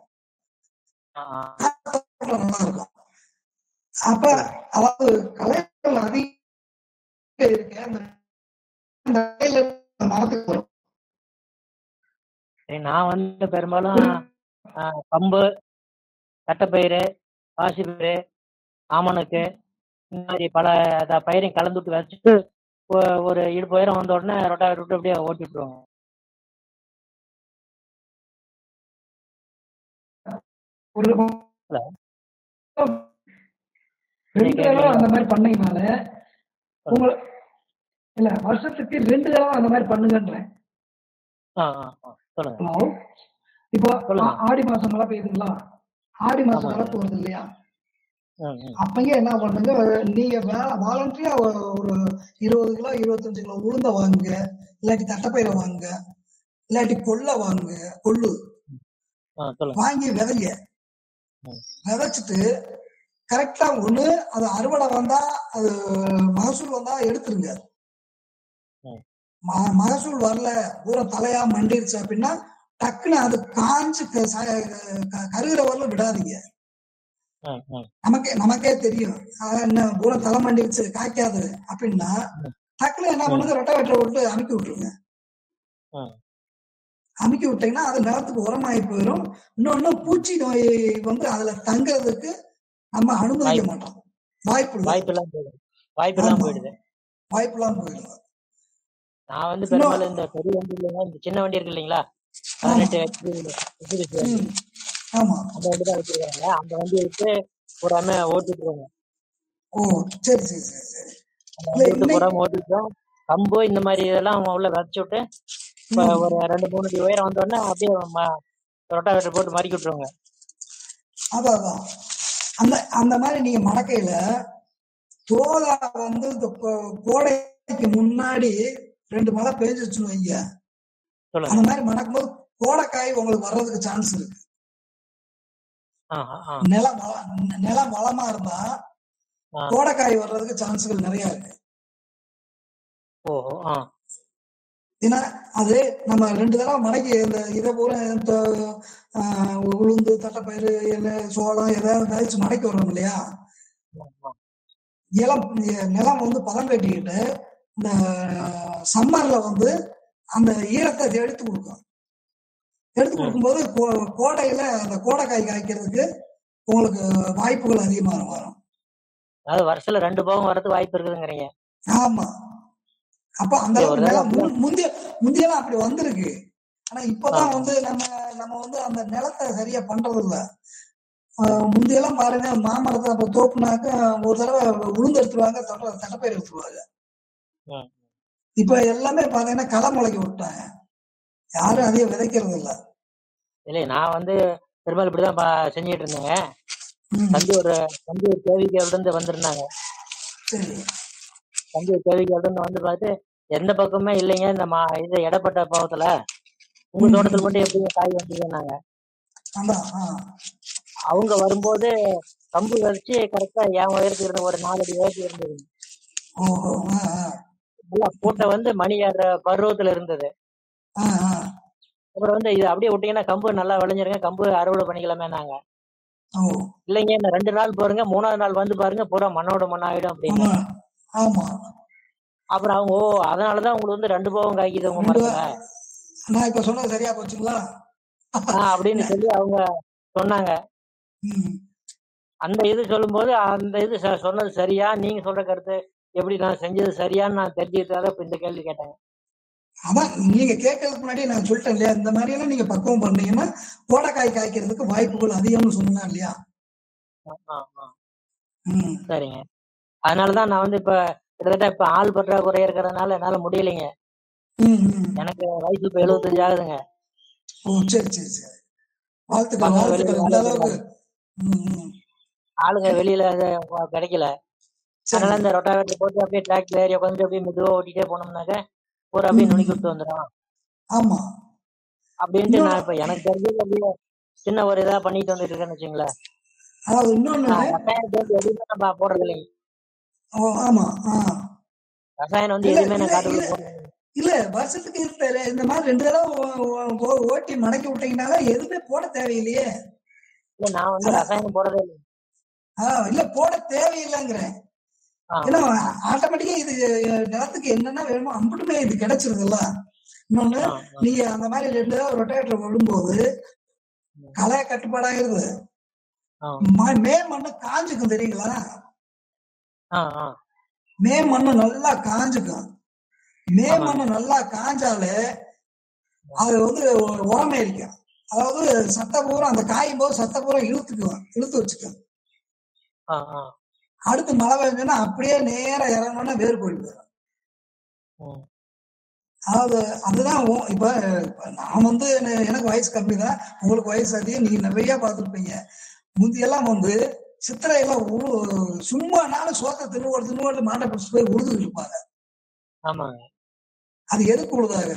நல்லா இருக்கும். அப்ப அதாவது களைகள் அதிகம் இருக்க அந்த மரத்துக்கு வரும். நான் வந்து பெரும்பாலும் கம்பு, தட்டைப்பயிறு, பாசிப்பயிறு, ஆமணக்கு இந்த மாதிரி பல பயிரையும் கலந்து விட்டு வச்சுட்டு ஒரு இடுப்பு உயரம் வந்த உடனே ரொட்டாவேட்டர் விட்டு அப்படியே ஓட்டி விட்டுருவாங்க. அந்த மாதிரி பண்ணீங்கனால இல்ல, வருஷத்துக்கு 2 தடவை அந்த மாதிரி பண்ணுங்கன்றேன். இப்போ ஆடி மாசம் மழை பெய்யுதுங்களா, ஆடி மாசம் மழை போறது இல்லையா, அப்பயே என்ன பண்ணுங்க, நீங்க வாலண்டரியா ஒரு 20 கிலோ 25 கிலோ உளுந்த வாங்குங்க, இல்லாட்டி தட்டைப்பயிரை வாங்குங்க, இல்லாட்டி கொள்ளை வாங்குங்க, கொள்ளு வாங்கி விதைங்க. விதைச்சிட்டு கரெக்டா ஒண்ணு அது அறுவடை வந்தா, அது மகசூல் வந்தா எடுத்துருங்க. மகசூல் வரல, பூரா தலையா மண்டிருச்சு அப்படின்னா டக்குன்னு அது காஞ்சு கருகிற வரல விடாதீங்க. நமக்கே தெரியும் என்ன பூரா தலை மண்டிருச்சு காய்க்காது அப்படின்னா டக்குன்னு என்ன பண்ணுங்க, ரொட்டாவேட்டரை விட்டு அமுக்கி விட்டுருங்க. அமுக்கி விட்டீங்கன்னா அது நிலத்துக்கு உரமாயி போயிடும். இன்னொன்னு பூச்சி நோய் வந்து அதுல தங்குறதுக்கு நம்ம அனுமதிக்க மாட்டோம். வாய்ப்புலாம் போயிடுது. நான் வந்து பெரும்பாலும் இந்த பெரிய வண்டி இல்லைங்களா, இந்த சின்ன வண்டி இருக்கு இல்லைங்களா, 18 அந்த வண்டி தான் வச்சிருக்காங்க. அந்த வண்டியை விட்டு பூராமே ஓட்டிட்டுருவாங்க. பூராம ஓட்டிட்டுறோம். கம்பு இந்த மாதிரி இதெல்லாம் உள்ள விதைச்சு விட்டு ஒரு 2-3 அடி உயரம் வந்தோடனே அப்படியே ரொட்டாவேட்டர் போட்டு மறிக்கி விட்டுருவாங்க. அதான் அந்த மாதிரி நீங்க மடக்கையில தோலா வந்து இந்த கோடைக்கு முன்னாடி 2 மழை பெய்ஞ்சிச்சுன்னு வைங்க, அந்த மாதிரி மடக்கும் போது கோடைக்காய் உங்களுக்கு வர்றதுக்கு சான்ஸ் இருக்கு. நிலம் வளமா இருந்தா கோடைக்காய் வர்றதுக்கு சான்ஸ்கள் நிறைய இருக்கு. ஏன்னா அது நம்ம 2 தடவை மடக்கி இந்த இதை பூரா உளுந்து, தட்டைப்பயிறு, சோளம் ஏதாவது கழிச்சு மடக்கி வர்றோம் இல்லையா, நிலம் வந்து பதம் கட்டிக்கிட்டு இந்த சம்மர்ல வந்து அந்த ஈரத்தை எடுத்து கொடுக்கும். எடுத்து கொடுக்கும்போது கோடையில அந்த கோடைக்காய் காய்க்கிறதுக்கு உங்களுக்கு வாய்ப்புகள் அதிகமா வரும். அதாவது வருஷத்துல 2 போகம் வரதுக்கு வாய்ப்பு இருக்குதுங்கிறீங்க. ஆமா. அப்ப அந்த முந்தியெல்லாம் அப்படி வந்திருக்கு. ஆனா இப்பதான் வந்து நம்ம வந்து அந்த நிலத்தை சரியா பண்றது இல்ல. முந்தியெல்லாம் பாருங்க, மாமரத்தை அப்ப தோப்புனாக்க ஒரு தடவை உளுந்து எடுத்துருவாங்க, தட்டைப்பயிர் எடுத்துருவாங்க. இப்ப எல்லாமே பாத்தீங்கன்னா களை முளைக்க விட்டாங்க, யாரும் அதையும் விதைக்கிறது இல்ல. இல்ல, நான் வந்து பெரும்பாலும் இப்படிதான் செஞ்சுட்டு இருந்தேங்க. தஞ்சாவூர் கேவிக்கு வந்திருந்தாங்க. தஞ்சாவூர் கேவிக்கு வந்து பார்த்து எந்த பக்கமே இல்லைங்க, இந்த இது இடப்பட்ட பாவத்துல உங்க தோட்டத்துல மட்டும் எப்படி காய் வந்துருந்தாங்க. அவங்க வரும்போது கம்பு வச்சு கரெக்டா என் உயரத்துக்கு இருந்த ஒரு 4 அடி உயரத்துக்கு இருந்தது. நல்லா கூட்டை வந்து மணி ஏற பருவத்துல இருந்தது. அப்புறம் வந்து இது அப்படியே விட்டீங்கன்னா கம்பு நல்லா விளைஞ்சிருங்க, கம்பு அறுவடை பண்ணிக்கலாமே. நாங்க இல்லைங்க, இந்த 2 நாள் பாருங்க, 3ஆவது நாள் வந்து பாருங்க பூரா மண்ணோட மண்ணாயிடும் அப்படின்னு. அப்புறம் அவங்க அதனாலதான் உங்களுக்கு வந்து 2 போகம் காய்க்குது உங்க மரத்துல. நான் இப்ப சொன்னது சரியா போச்சுங்களா? அப்படின்னு சொல்லி அவங்க சொன்னாங்க. ம். அந்த இது சொல்லும்போது அந்த இது சொன்னது சரியா, நீங்க சொல்ற கருத்து எப்படி, நான் செஞ்சது சரியான்னு நான் தெரிஞ்சுக்கிட்டாதான் இப்ப இந்த கேள்வி கேட்டேங்க. அதான் நீங்க கேட்கறதுக்கு முன்னாடி நான் சொல்லிட்டேன் இல்லையா, இந்த மாதிரி எல்லாம் நீங்க பக்குவம் பண்ணீங்கன்னா கோடைக்காய் காய்க்கிறதுக்கு வாய்ப்புகள் அதிகம்னு சொன்னேன் இல்லையா. ஆ, ஆ. ம். சரிங்க. அதனாலதான் நான் வந்து இப்ப கிட்டத்தட்ட இப்ப ஆள் பற்றாக்குறை இருக்கிறதுனால என்னால முடியலைங்க. ம், ம். எனக்கு வயசு இப்ப 75 ஆகுதுங்க. ஓ, சரி சரி சரி. வாழ்த்துக்கள் பசங்க வெளியில வாழ்த்துக்கள். இந்த வேலைக்கு அளவுக்கு. போறாங்க. ம், ம். ஆளுங்க வெளியில கிடைக்கல. சரி. அதனால இந்த ரொட்டாவேட்டர் போட்டு அப்படியே டிராக்டர் ஏரியா கொஞ்சம் அப்படியே மெதுவா ஓட்டிட்டே போனோம்னாக்க ஒரு அப்படியே ம், நுணுக்கி ம். விட்டு வந்துடும் ஆமா. அப்படின்ட்டு இன்னொன்னு, நான் இப்ப எனக்கு தெரிஞ்சது அப்படியே சின்ன ஒரு இதா பண்ணிட்டு வந்துட்டு இருக்கேன்னு வச்சுங்களேன். அதாவது இன்னொன்னு. ரசாயனத்தை வந்து எதுவுமே நம்ம போடுறது இல்லைங்க. ஓ, ஆமா. ரசாயனம் வந்து இல்ல எதுவுமே இல்ல நான் காட்டுக்குள்ள இல்ல போடுறது இல்ல வருஷத்துக்கு இந்த மாதிரி 2 தடவை ஓட்டி மடக்கி விட்டீங்கனால எதுவுமே போட தேவையில்லையே. இல்ல. நான் வந்து அதான். ரசாயனம் போடுறதே இல்லை. இல்ல போட தேவையில்லைங்கிறேன். ஆ, ஏன்னா ஆட்டோமேட்டிக்கா இது நிலத்துக்கு என்னென்ன வேணுமோ அம்புட்டுமே இது கிடைச்சிருதுல்ல. இன்னொன்னு, ஆ, ஆ. நீங்க அந்த மாதிரி 2 தடவை ரொட்டேட்டர் விடும்போது களை கட்டுப்பாடாயிருது. ஆ, மே மண்ணு காஞ்சுக்கும் தெரியுங்களா. ஆ, ஆ. மே மண்ணு நல்லா காஞ்சுக்கும். மே ஆமாங்க. மண்ணு நல்லா காஞ்சாலே அது வந்து ஒரு உரமே இருக்கும். அதாவது சத்த பூரா அந்த காயும் போது சத்த பூரா இழுத்து வச்சுக்கும். ஆ, ஆ. அடுத்து மழை பெஞ்சோன்னா அப்படியே நேரா இறங்கணும்னா வேறு போயிட்டு வரும். ம். அதாவது அதுதான் இப்ப நான் வந்து எனக்கு வயசு கம்மி தான், உங்களுக்கு வயசு அதிகம், நீங்க நிறைய பார்த்துருப்பீங்க. முந்தியெல்லாம் வந்து சித்திரையெல்லாம் சும்மானாலும் சோத்த தின்னு மாட்டை பிடிச்சி போய் உழுதுகிட்டு இருப்பாங்க. ஆமாங்க. அது எதுக்கு உழுதாக?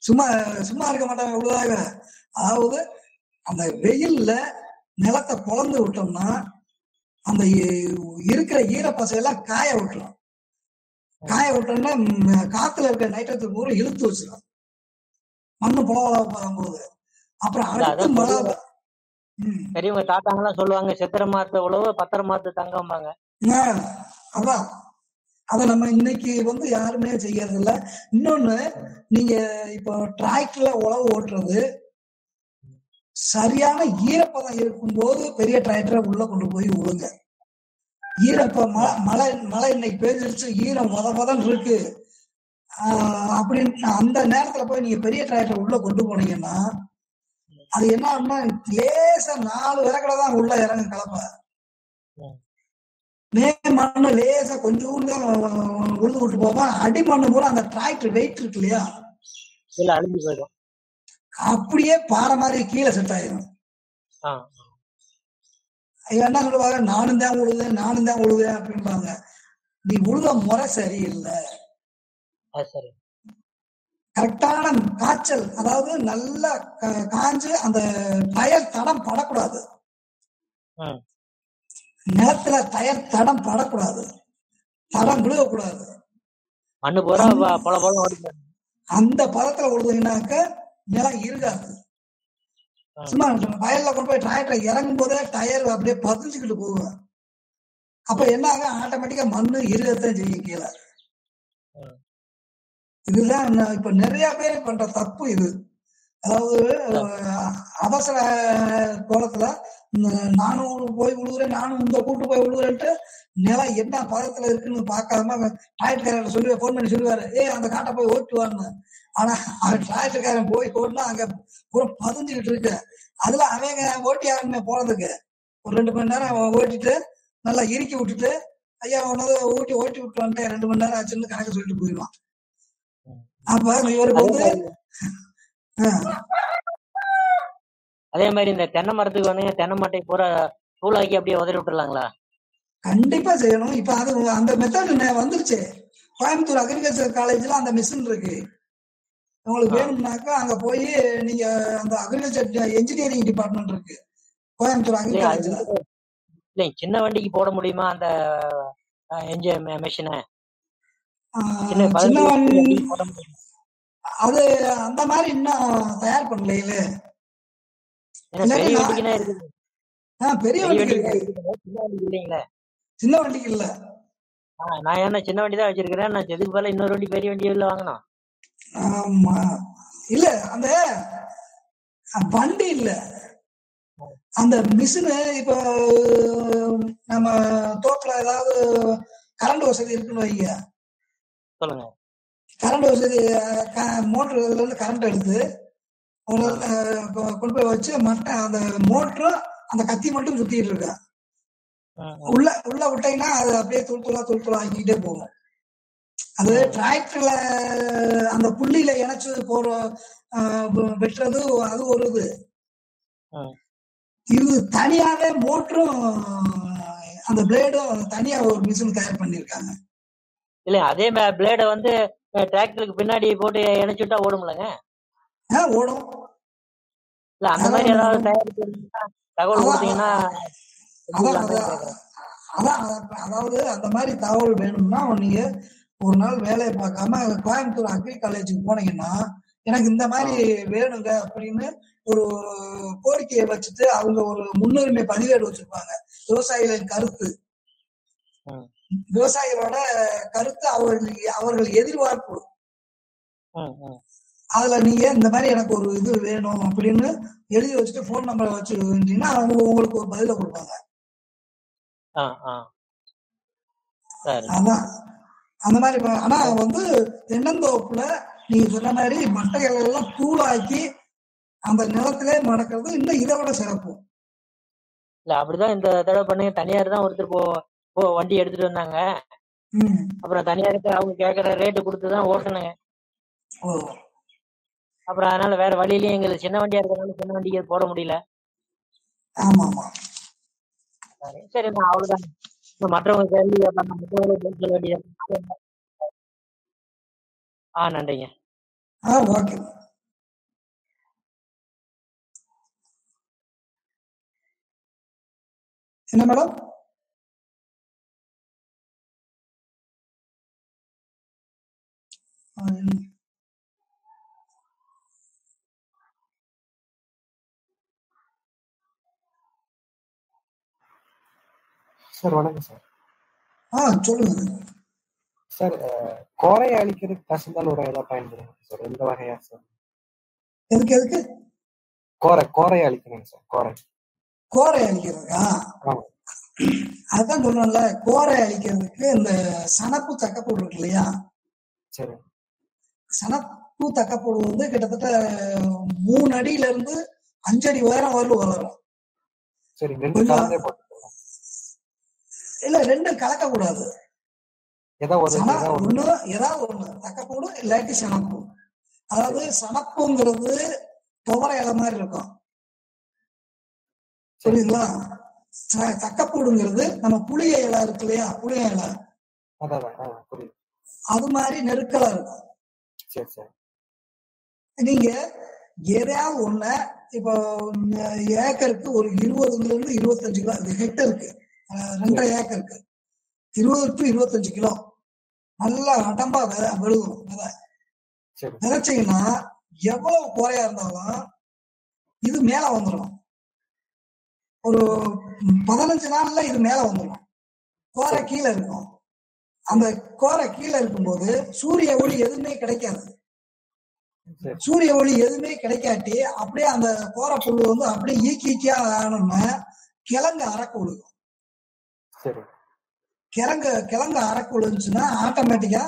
சும்மா சும்மா இருக்க மாட்டாங்க, உழுதாக. அதாவது அந்த வெயில்ல நிலத்தை பொழந்து விட்டோம்னா அந்த இருக்கிற ஈரப்பசையெல்லாம் காய விட்டுரும். காய விட்டோம்னா காத்துல இருக்க நைட்ரேட் பூரா இழுத்து வச்சிடும் மண்ணு புலவலா போகும்போது. அப்புறம் அடுத்து மழை. பெரியவங்க தாத்தாங்கெல்லாம் சொல்லுவாங்க, சித்திரை மாத்த உழவு பத்திர மாத்து தங்கம்பாங்க. அதான் அத நம்ம இன்னைக்கு வந்து யாருமே செய்யறது இல்ல. இன்னொன்னு, நீங்க இப்போ டிராக்டர்ல உழவு ஓட்டுறது சரியான ஈரப்பதம் இருக்கும்போது பெரிய டிராக்டரை உள்ள கொண்டு போய் விடுங்க. மழை இன்னைக்கு பெஞ்சிருச்சு, ஈரம் வதம் இருக்கு அப்படின்னு அந்த நேரத்துல போய் நீங்க பெரிய டிராக்டர் உள்ள கொண்டு போனீங்கன்னா அது என்ன ஆகும்னா லேசா 4 விறகுல தான் உள்ள இறங்க கலப்ப. மே மண்ணு லேசா கொஞ்சோண்டு தான் உழுது விட்டு போவோம். அடி மண்ணு பூரா அந்த டிராக்டர் வெயிட் இருக்கு இல்லையா, அழிஞ்சு போயிடும். அப்படியே பாறை மாதிரி கீழே செட் ஆயிடும். என்ன சொல்லுவாங்க, நானும் தான் உழுவேன் அப்படின்பாங்க. நீ உழுத முறை சரியில்லை. கரெக்டான காய்ச்சல், அதாவது நல்லா காஞ்சு அந்த டயர் தடம் படக்கூடாது. நிலத்துல டயர் தடம் படக்கூடாது, தடம் விழுகக்கூடாது. அந்த பதத்துல விழுதுனாக்க நிலம் இருக்காது. சும்மா வயல்ல கொண்டு போய் டிராக்டர் இறங்கும் போதே டயர் அப்படியே பதிஞ்சுக்கிட்டு போகும். அப்ப என்ன ஆகும், ஆட்டோமேட்டிக்கா மண்ணு இருக்கத்தான் செய்யும் கீழே. இதுதான் இப்ப நிறைய பேர் பண்ற தப்பு இது. அதாவது அவசர கோலத்துல நானும் போய் விழுகுறேன், நானும் இந்த கூட்டு போய் விழுகுறேன்ட்டு நிலம் என்ன பதத்துல இருக்குன்னு பார்க்காம டிராக்டர்காரன் போன் பண்ணி சொல்லுவாரு, அந்த காட்டை போய் ஓட்டுவான்னு. ஆனா அவன் டிராக்டர்காரன் போய் ஓட்டுனா அங்க பூரா பதிஞ்சுக்கிட்டு இருக்கு. அதுல அவங்க ஓட்டி ஆகணுமே போறதுக்கு ஒரு 2 மணி நேரம் ஓட்டிட்டு நல்லா இறுக்கி விட்டுட்டு, ஐயா உனது ஓட்டி விட்டு வந்துட்டேன் 2 மணி நேரம் ஆச்சுன்னு கணக்கு சொல்லிட்டு போயிடுவான். அப்ப இவருக்கு வந்து அதே மாதிரி இந்த தென்னை மரத்துக்கு வந்து தென்னை மட்டை பூரா தூளாக்கி அப்படியே உதறி விட்டுலாங்களா? கண்டிப்பா செய்யணும். இப்ப அது அந்த மெத்தட் வந்துருச்சு. கோயம்புத்தூர் அக்ரிகல்ச்சர் காலேஜ்ல அந்த மிஷின் இருக்கு. உங்களுக்கு வேணும்னாக்கா அங்க போய் நீங்க அந்த அக்ரிகல்ச்சர் என்ஜினியரிங் டிபார்ட்மெண்ட் இருக்கு கோயம்புத்தூர் அக்ரிகல்ச்சர்ல. இல்ல சின்ன வண்டிக்கு போட முடியுமா அந்த மெஷினை? சின்ன வண்டி அது அந்த மாதிரி இன்னும் தயார் பண்ணல. பெரிய வண்டிக்கு இருக்கு, சின்ன வண்டிக்கு இல்ல. நான் என்ன சின்ன வண்டி தான் வச்சிருக்கிறேன். நான் எதுக்கு போல இன்னொரு வண்டி பெரிய வண்டி வாங்கணும். ஆமா, இல்ல அந்த வண்டி இல்ல, அந்த மிஷினு. இப்ப நம்ம தோப்புல ஏதாவது கரண்ட் வசதி இருக்குன்னு வைங்க, சொல்லுங்க. கரண்ட் வசதி மோட்டர் இதுல இருந்து கரண்ட் எடுத்து கொண்டு போய் வச்சு மட்டும் அந்த மோட்டரும் அந்த கத்தி மட்டும் சுத்திட்டு இருக்கா. உள்ள விட்டீங்கன்னா அது அப்படியே தூள் ஆக்கிக்கிட்டே போகும். அது டிராக்டர்ல அந்த புள்ளியில இணைச்சு போற வெட்டுறது அது ஒரு இது. இது தனியாவே மோட்டரும் அந்த பிளேடும் தனியா ஒரு மிஷின் தயார் பண்ணிருக்காங்க. இல்ல அதே பிளேட வந்து டிராக்டருக்கு பின்னாடி போட்டு இணைச்சுட்டா ஓடும்லங்க? ஓடும். இல்ல அந்த மாதிரி ஏதாவது தகவல் கொடுத்தீங்கன்னா. அதாவது அந்த மாதிரி தகவல் வேணும்னா நீங்க ஒரு நாள் வேலையை பார்க்காம கோயம்புத்தூர் அக்ரி காலேஜுக்கு போனீங்கன்னா, எனக்கு இந்த மாதிரி வேணுங்க அப்படின்னு ஒரு கோரிக்கையை வச்சுட்டு அவங்க ஒரு முன்னுரிமை பதிவேடு வச்சிருப்பாங்க. விவசாயிகளின் கருத்து, விவசாயிகளோட கருத்து, அவர்கள் எதிர்பார்ப்பு. அதுல நீங்க இந்த மாதிரி எனக்கு ஒரு இது வேணும் அப்படின்னு எழுதி வச்சுட்டு போன் நம்பரை வச்சுட்டீங்கன்னா அவங்க உங்களுக்கு ஒரு பதில கொடுப்பாங்க. அதான் அந்த மாதிரி. ஆனா வந்து தென்னந்தோப்புல நீங்க சொன்ன மாதிரி மட்டைகள் எல்லாம் தூளாக்கி அந்த நிலத்திலே மடக்கிறது இன்னும் இதை விட சிறப்பு. இல்ல அப்படிதான் இந்த தடவை பண்ணி தனியார் தான் ஒருத்தர் வண்டி எடுத்துட்டு வந்தாங்க. அப்புறம் தனியாருக்கு அவங்க கேட்கற ரேட்டு கொடுத்துதான் ஓட்டுனாங்க. அப்புறம் அதனால வேற வழியிலயும் எங்களுக்கு சின்ன வண்டியா இருக்கிறனால சின்ன வண்டிக்கு போட முடியல. சரி, நான் அவ்வளவுதான். மற்றவங்க கேள்வி சொல்ல வேண்டியது. நன்றிங்க. என்ன மேடம்? சார் வணக்கம் சார். சொல்லுங்க சார். கோரை அழிக்கிறதுக்கு பசுந்தால் ஒரு ஏதாவது பயன்படுங்க சார்? எந்த வகையா சார்? எதுக்கு கோரை அழிக்கணும் சார். கோரை அழிக்கிறதுக்கா? அதான் சொல்லணும்ல, கோரை அழிக்கிறதுக்கு இந்த சனப்பு தக்கப்போடு இருக்கு இல்லையா? சரி. சனப்பு தக்கப்போடு வந்து கிட்டத்தட்ட 3 அடியில இருந்து 5 அடி உயரம் வளரும். சரி. இல்ல, ரெண்டும் கலக்க கூடாது. ஏதாவது ஒண்ணு தக்கப்போடு இல்லாட்டி சனப்பு. அதாவது சனப்புங்கிறது துவர இலை மாதிரி இருக்கும், புரியுதுங்களா? தக்கப்பூடுங்கிறது நம்ம புளிய இலை இருக்கு இல்லையா, புளிய இலை அது மாதிரி நெருக்கலா இருக்கும். நீங்க எதையாவது ஒண்ணு இப்போ ஏக்கருக்கு ஒரு 20 to 25 கிலோ, ஹெக்டருக்கு 2.5 ஏக்கருக்கு 20 to 25 கிலோ நல்லா அடம்பா விழுகும். விதைச்சீங்கன்னா எவ்வளவு கோரையா இருந்தாலும் இது மேல வந்துடும். ஒரு 15 நாள்ல இது மேல வந்துடும். கோரை கீழே இருக்கும். அந்த கோரை கீழே இருக்கும்போது சூரிய ஒளி எதுவுமே கிடைக்காது. சூரிய ஒளி எதுவுமே கிடைக்காட்டி அப்படியே அந்த கோரை புல்லு வந்து அப்படியே ஈக்கியா ஆனோம்னா கிழங்கு அரக்கு விழுகும். கிழங்கு அரக்கு விழுந்துச்சுன்னா ஆட்டோமேட்டிக்கா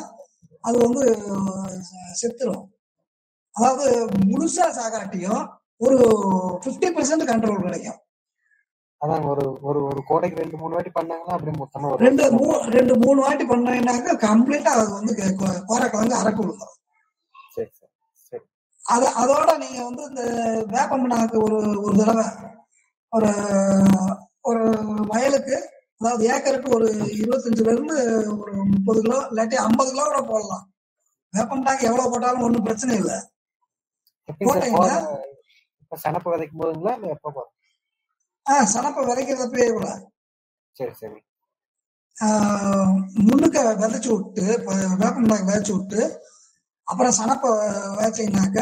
அது வந்து செத்துரும். அதாவது முழுசா சாகாட்டியும் ஒரு 50% கண்ட்ரோல் கிடைக்கும். அதான் ஒரு கோடைக்கு 2-3 வாட்டி பண்ணாங்கன்னா அப்படி மொத்தமா 2-3 வாட்டி பண்ணீங்கன்னாக்க கம்ப்ளீட்டா அது வந்து கோரைக்கிழங்கு அரக்கு விழுந்துடும். அதோட நீங்க வந்து இந்த வேப்பமண்ணாக்கு ஒரு தடவை ஒரு வயலுக்கு, அதாவது ஏக்கருக்கு ஒரு 25 இருந்து ஒரு 30 கிலோ இல்லாட்டி 50 கிலோ கூட போடலாம். வேப்பமண்ணாக்கு எவ்வளவு போட்டாலும் ஒன்றும் பிரச்சனை இல்லை. போட்டீங்கன்னா சனப்பு விதைக்கும் போதுங்களா இல்ல எப்ப போறோம்? சனப்பை விதைக்கிறதப்பே கூட சரி முன்னுக்க விதைச்சு விட்டு வேப்பமண்ணாக்கு விதைச்சு விட்டு அப்புறம் சனப்பை விதைச்சீங்கன்னாக்க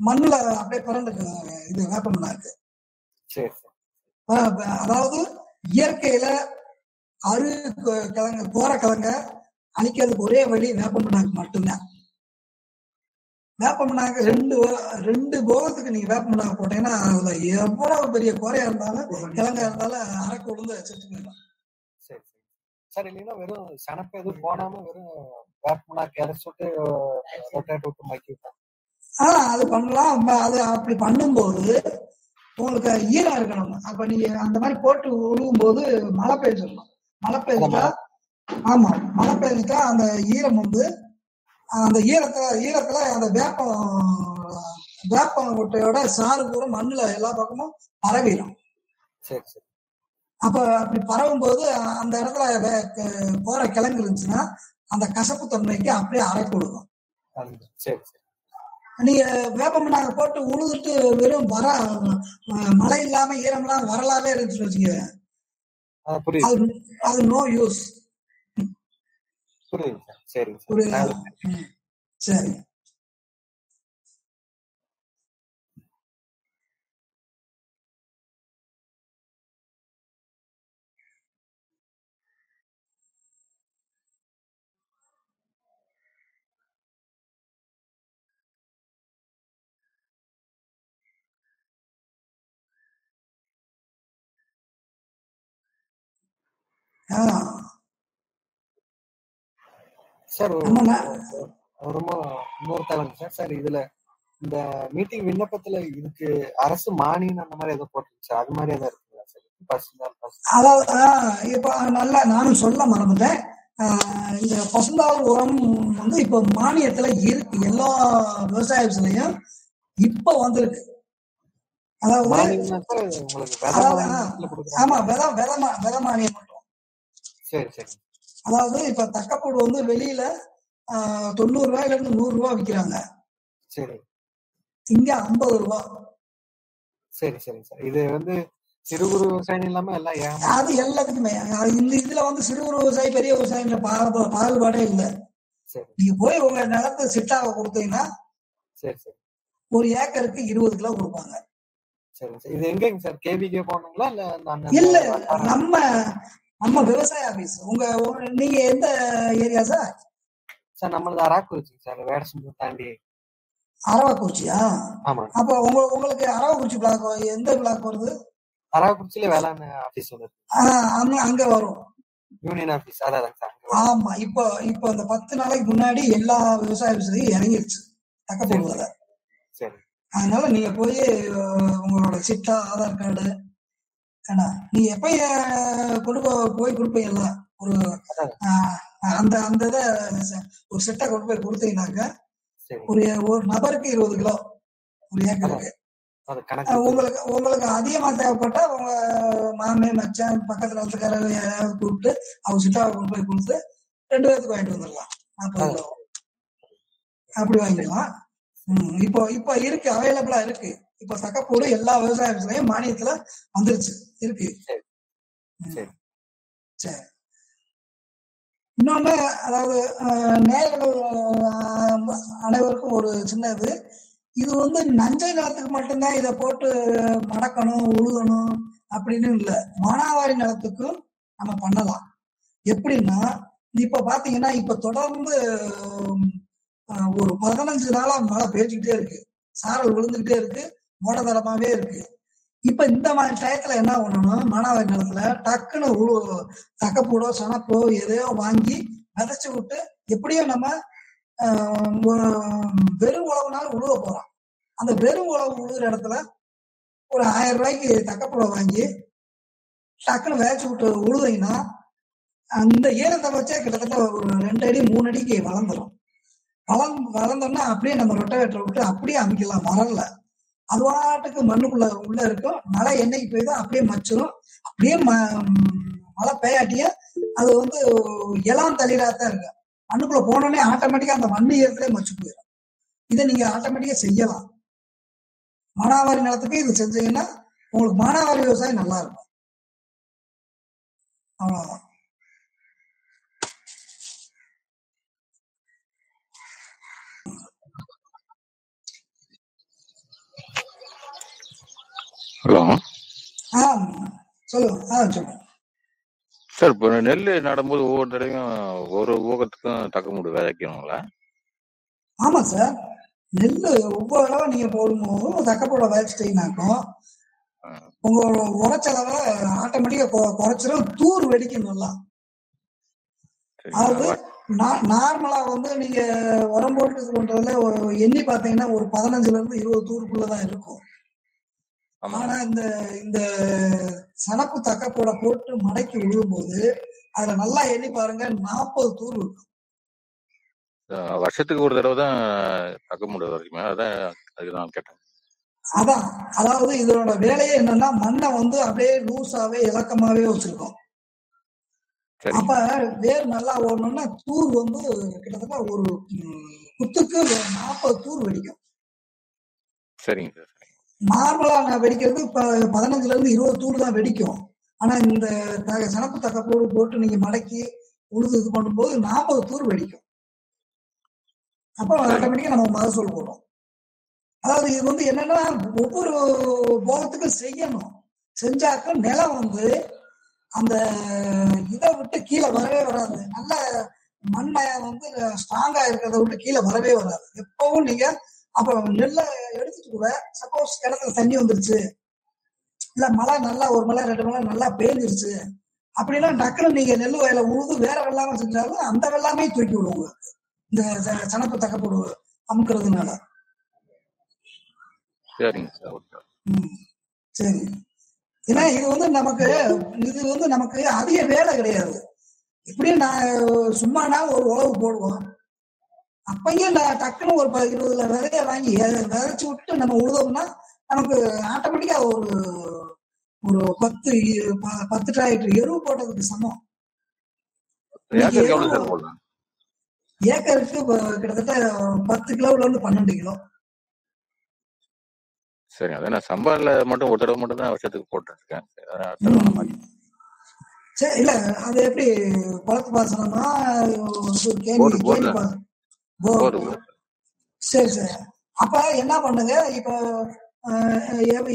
மண்ணுல அப்படியே பிறண்டுக்கு இது வேப்பமண்ணாக்கு. அதாவது இயற்கையில கோரைக்கிழங்க அழிக்கிறதுக்கு ஒரே வழி வேப்பமண்ணாக்கு மட்டும்தான். வேப்பமண்ணாக்கு ரெண்டு போகத்துக்கு நீங்க வேப்பமண்ணாக்கு போட்டீங்கன்னா அதுல எவ்வளவு பெரிய குறையா இருந்தாலும் கிழங்கா இருந்தாலும் அரைக்கு விழுந்து செத்து போயிடும். சரி சரி சார். இல்லைன்னா வெறும் சனப்பு எதுவும் போடாம வெறும் வேப்பமண்ணாக்கு இறச்சிட்டு ரொட்டேட் விட்டு மக்கி விட்டாங்க. அது பண்ணலாம். அது அப்படி பண்ணும்போது உங்களுக்கு ஈரம் இருக்கணும். அப்ப நீங்க அந்த மாதிரி போட்டு உழுவும் போது மழை பெய்ஞ்சிடணும். மழை பெய்ஞ்சிட்டா மழை பெய்ஞ்சிட்டா அந்த ஈரம் வந்து அந்த ஈரத்துல அந்த வேப்பம் கொட்டையோட சாறு பூரா மண்ணுல எல்லா பக்கமும் பரவிடும். சரி சரி. அப்ப அப்படி பரவும் போது அந்த இடத்துல போற கிழங்கு இருந்துச்சுன்னா அந்த கசப்பு தன்மைக்கு அப்படியே அரைக்கு விடுவோம். சரி சரி. நீங்க வேப்பமண்ணாக்கு போட்டு உழுதுட்டு வெறும் மழை இல்லாம ஈரம் இல்லாம வரலாவே இருந்துச்சு வச்சுக்க, அது நோ யூஸ். சரி சரி. சார் இன்னொரு தலைமை சார், இதுல இந்த மீட்டிங் விண்ணப்பத்துல இதுக்கு அரசு மானியம் அந்த மாதிரி ஏதோ போட்டுருச்சு, அது மாதிரி ஏதாவது இருக்குங்களா சார்? அதாவது இப்ப நல்லா நானும் சொல்ல மறந்துட்டேன். இந்த பசுந்தாள் உரம் வந்து இப்ப மானியத்துல இருக்கு, எல்லா விவசாயத்திலையும் இப்ப வந்திருக்கு. அதாவது ஆமா விதை மானியம் மட்டும். சரி சரி. அதாவது இப்ப தக்கப்பூடு வந்து வெளியில 90 ரூபாயில இருந்து 100 ரூபாய் விற்கிறாங்க. சரி. இங்க 50 ரூபாய். சரி சரி சார். இது வந்து சிறு குறு விவசாயம் இல்லாம எல்லாம் அது எல்லாத்துக்குமே இந்த இதுல வந்து சிறு குறு விவசாயி பெரிய விவசாயம் பாகுபாடே இல்லை. நீங்க போய் உங்க நிலத்தை சிட்டாவை கொடுத்தீங்கன்னா சரி சரி ஒரு ஏக்கருக்கு 20 கிலோ கொடுப்பாங்க. சரி சார். இது எங்கங்க சார், கேவிகே போகணுங்களா இல்ல நம்ம விவசாய ஆபீஸ். நீங்க எந்த ஏரியா சார்? சார் நம்மளது அரவாக்குறிச்சி சார், வேடசந்தூர் தாண்டி. அரவாக்குறிச்சியா? ஆமா. அப்ப உங்களுக்கு அரவாக்குறிச்சி பிளாக் எந்த பிளாக் வருது? அரவாக்குறிச்சியில வேளாண் ஆபீஸ் வருது. அங்க வரும் யூனியன் ஆபீஸ். அதான் சார். ஆமா. இப்ப அந்த 10 நாளைக்கு முன்னாடி எல்லா விவசாய ஆபீஸ்லயும் இறங்கிருச்சு தக்கப்பூடுல. சரி. அதனால நீங்க போய் உங்களோட சிட்டா, ஆதார் கார்டு, ஏன்னா நீங்க எப்ப போய் கொடுப்பீங்கல்ல ஒரு அந்த இதை ஒரு செட்டை கொண்டு போய் கொடுத்தீங்கன்னாக்க ஒரு நபருக்கு 20 கிலோ ஒரு ஏக்கருக்கு. உங்களுக்கு அதிகமா தேவைப்பட்டா உங்க மாமே மச்சான் பக்கத்துல வந்துக்காரங்க யாராவது கூப்பிட்டு அவங்க சிட்டாவை கொண்டு போய் கொடுத்து 2 பேருக்கு வாங்கிட்டு வந்துடலாம். 40 கிலோ அப்படி வாங்கிக்கலாம். இப்போ இருக்கு, அவைலபிளா இருக்கு. இப்ப தக்கப்பூடு எல்லா விவசாயத்திலையும் மானியத்துல வந்துருச்சு, இருக்கு. சரி. இன்னொன்னு, அதாவது நேயர்கள் அனைவருக்கும் ஒரு சின்னது, இது வந்து நஞ்சை நிலத்துக்கு மட்டும்தான் இதை போட்டு மடக்கணும் உழுகணும் அப்படின்னு இல்லை, மானாவாரி நிலத்துக்கும் நம்ம பண்ணலாம். எப்படின்னா இப்ப பாத்தீங்கன்னா இப்ப தொடர்ந்து ஒரு 15 நாளா மழை பெய்ஞ்சுக்கிட்டே இருக்கு, சாரல் விழுந்துகிட்டே இருக்கு, மோடதளமாவே இருக்கு. இப்ப இந்த மாதிரி டயத்துல என்ன பண்ணணும், மானாவாரி நிலத்துல டக்குன்னு தக்கப்பூடோ சனப்போ எதையோ வாங்கி விதைச்சு விட்டு, எப்படியும் நம்ம வெறும் உழவுனாலும் உழுவ போறோம். அந்த வெறும் உழவு உழுகிற இடத்துல ஒரு 1000 ரூபாய்க்கு தக்கப்பூடை வாங்கி டக்குன்னு விதைச்சு விட்டு உழுதீங்கன்னா அந்த ஈரத்தை வச்சே கிட்டத்தட்ட ஒரு 2 அடி 3 அடிக்கு வளர்ந்துடும். வளர்ந்தோம்னா அப்படியே நம்ம ரொட்டவேட்டரை விட்டு அப்படியே அமைக்கலாம். மரம்ல அது பாட்டுக்கு மண்ணுக்குள்ள உள்ள இருக்கும். மழை என்னைக்கு பெய்யுதோ அப்படியே மச்சிரும். அப்படியே மழை பெய்யாட்டிய அது வந்து இளம் தளிராத்தான் இருக்கு. மண்ணுக்குள்ள போனோடனே ஆட்டோமேட்டிக்கா அந்த மண்ணு ஈரத்திலே மச்சு போயிடும். இதை நீங்க ஆட்டோமேட்டிக்கா செய்யலாம். மானாவாரி நிலத்துக்கு இது செஞ்சீங்கன்னா உங்களுக்கு மானாவாரி விவசாயம் நல்லா இருக்கும். அவ்வளவுதான். ஹலோ. சொல்லுங்க. சார், இப்போ நெல் நடும்போது ஒவ்வொரு தடவையும் ஒரு ஊகத்துக்கும் தக்கப்பூடு விதைக்கணுங்களா? ஆமா சார். நெல் ஒவ்வொரு தடவை நீங்க போடும்போதும் தக்கப்போட விதைச்சிட்டீங்கன்னாக்கும் உங்களோட உரச்செலவை ஆட்டோமேட்டிக்கா குறைச்சிடும். தூர் வெடிக்கும் நல்லா. அதாவது நார்மலா வந்து நீங்க உரம் போட்டு இது பண்றதுல எண்ணி பாத்தீங்கன்னா ஒரு 15 இருந்து 20 தூருக்குள்ளதான் இருக்கும். ஆனா இந்த சனப்பு தக்கப்போட போட்டு மடக்கி விழும்போது அதுல நல்லா எண்ணி பாருங்க 40 தூர் இருக்கும். வருஷத்துக்கு ஒரு தடவை தான் தக்க முடியாது வரைக்குமே. அதான் அதுக்கு நான் கேட்டேன். அதான், அதாவது இதனோட வேலையே என்னன்னா மண்ணை வந்து அப்படியே லூஸாவே இலக்கமாவே வச்சிருக்கோம். அப்ப வேர் நல்லா ஓடணும்னா தூர் வந்து கிட்டத்தட்ட ஒரு குத்துக்கு 40 தூர் வெடிக்கும். சரிங்க சார். நார்மலா நான் வெடிக்கிறது இப்ப 15 இருந்து 20 தூர் தான் வெடிக்கும். ஆனா இந்த சனப்பு தக்கப்போடு போட்டு நீங்க மடக்கி உழுது இது பண்ணும்போது 40 தூர் வெடிக்கும். அப்ப ஆட்டோமேட்டிக்கா நம்ம மகசூல் போடுறோம். அதாவது இது வந்து என்னன்னா ஒவ்வொரு போகத்துக்கும் செய்யணும். செஞ்சாக்க நிலம் வந்து அந்த இதை விட்டு கீழே வரவே வராது. நல்ல மண்ணை வந்து ஸ்ட்ராங்கா இருக்கிறத விட்டு கீழே வரவே வராது. எப்பவும் நீங்க அப்ப நெல்லை எடுத்துட்டு கூட சப்போஸ் கிணத்துல தண்ணி வந்துருச்சு, இல்ல மழை நல்லா ஒரு மழை 2 மழை நல்லா பேஞ்சிருச்சு அப்படின்னா டக்குனு நீங்க நெல் வயலை உழுது வேற வெள்ளாம செஞ்சாலும் அந்த வெள்ளாமே தூக்கி விடுவோங்க இந்த சனப்பு தக்கப்போடு அமுக்கிறதுனால. சரி, ஏன்னா இது வந்து நமக்கு அதிக வேலை கிடையாது. இப்படியும் நான் சும்மானா ஒரு உழவு போடுவோம். அப்பயும் நான் டக்குன்னு ஒரு 20 விதைய வாங்கி விதைச்சு விட்டு நம்ம உழுதோம்னா நமக்கு ஆட்டோமேட்டிக்கா ஒரு 10 டிராக்டர் எருவு போட்டதுக்கு சமம். ஏக்கருக்கு கிட்டத்தட்ட 10 கிலோல இருந்து 12 கிலோ. சரி, அதான் நான் சம்பாரில மட்டும் ஒரு தடவை மட்டும் தான் வருஷத்துக்கு போட்டுருக்கேன். சரி, இல்ல அது எப்படி குளத்து பாசனமா? சரி சரி. அப்ப என்ன பண்ணுங்க, இப்ப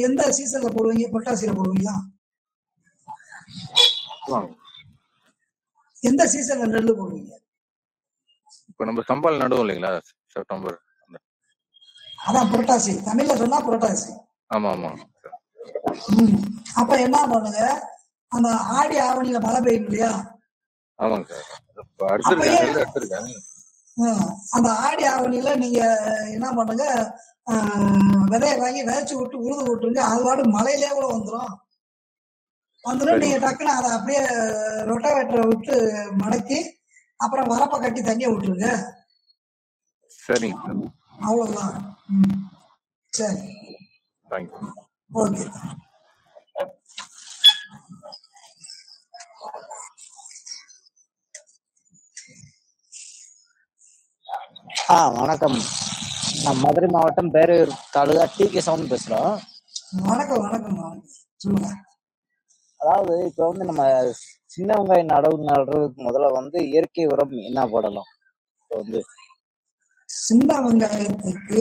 எந்த சீசன்ல போடுவீங்க? புரட்டாசியில போடுவீங்களா? எந்த சீசன்ல நெல்லு போடுவீங்க? இப்ப நம்ம சம்பால் நடுவோம் இல்லைங்களா, செப்டம்பர். அதான் புரட்டாசி, தமிழ்ல சொன்னா புரட்டாசி. ஆமா ஆமா. அப்ப என்ன பண்ணுங்க, அந்த ஆடி ஆவணியில மழை பெய்யும் இல்லையா? ஆமாங்க சார். அந்த ஆடி ஆவணியில நீங்க என்ன பண்ணுங்க, விதைய வாங்கி விதைச்சு விட்டு உழுது விட்டுருங்க. அது பாடு மழையிலே கூட வந்துடும். நீங்க டக்குன்னு அதை அப்படியே ரொட்டாவேட்டரை விட்டு மடக்கி அப்புறம் வரப்ப கட்டி தண்ணியை விட்டுருங்க. சரிங்க, அவ்வளவுதான். சரி, ஓகே. வணக்கம். நான் மதுரை மாவட்டம் பேரையூர் தாலுகா டி.கே. சவுண்ட் பேசுறோம். வணக்கம் வணக்கம், சொல்லுங்க. அதாவது இப்ப வந்து நம்ம சின்ன வெங்காயம் நடுறதுக்கு முதல்ல வந்து இயற்கை உரம் என்ன போடலாம்? இப்போ வந்து சின்ன வெங்காயத்துக்கு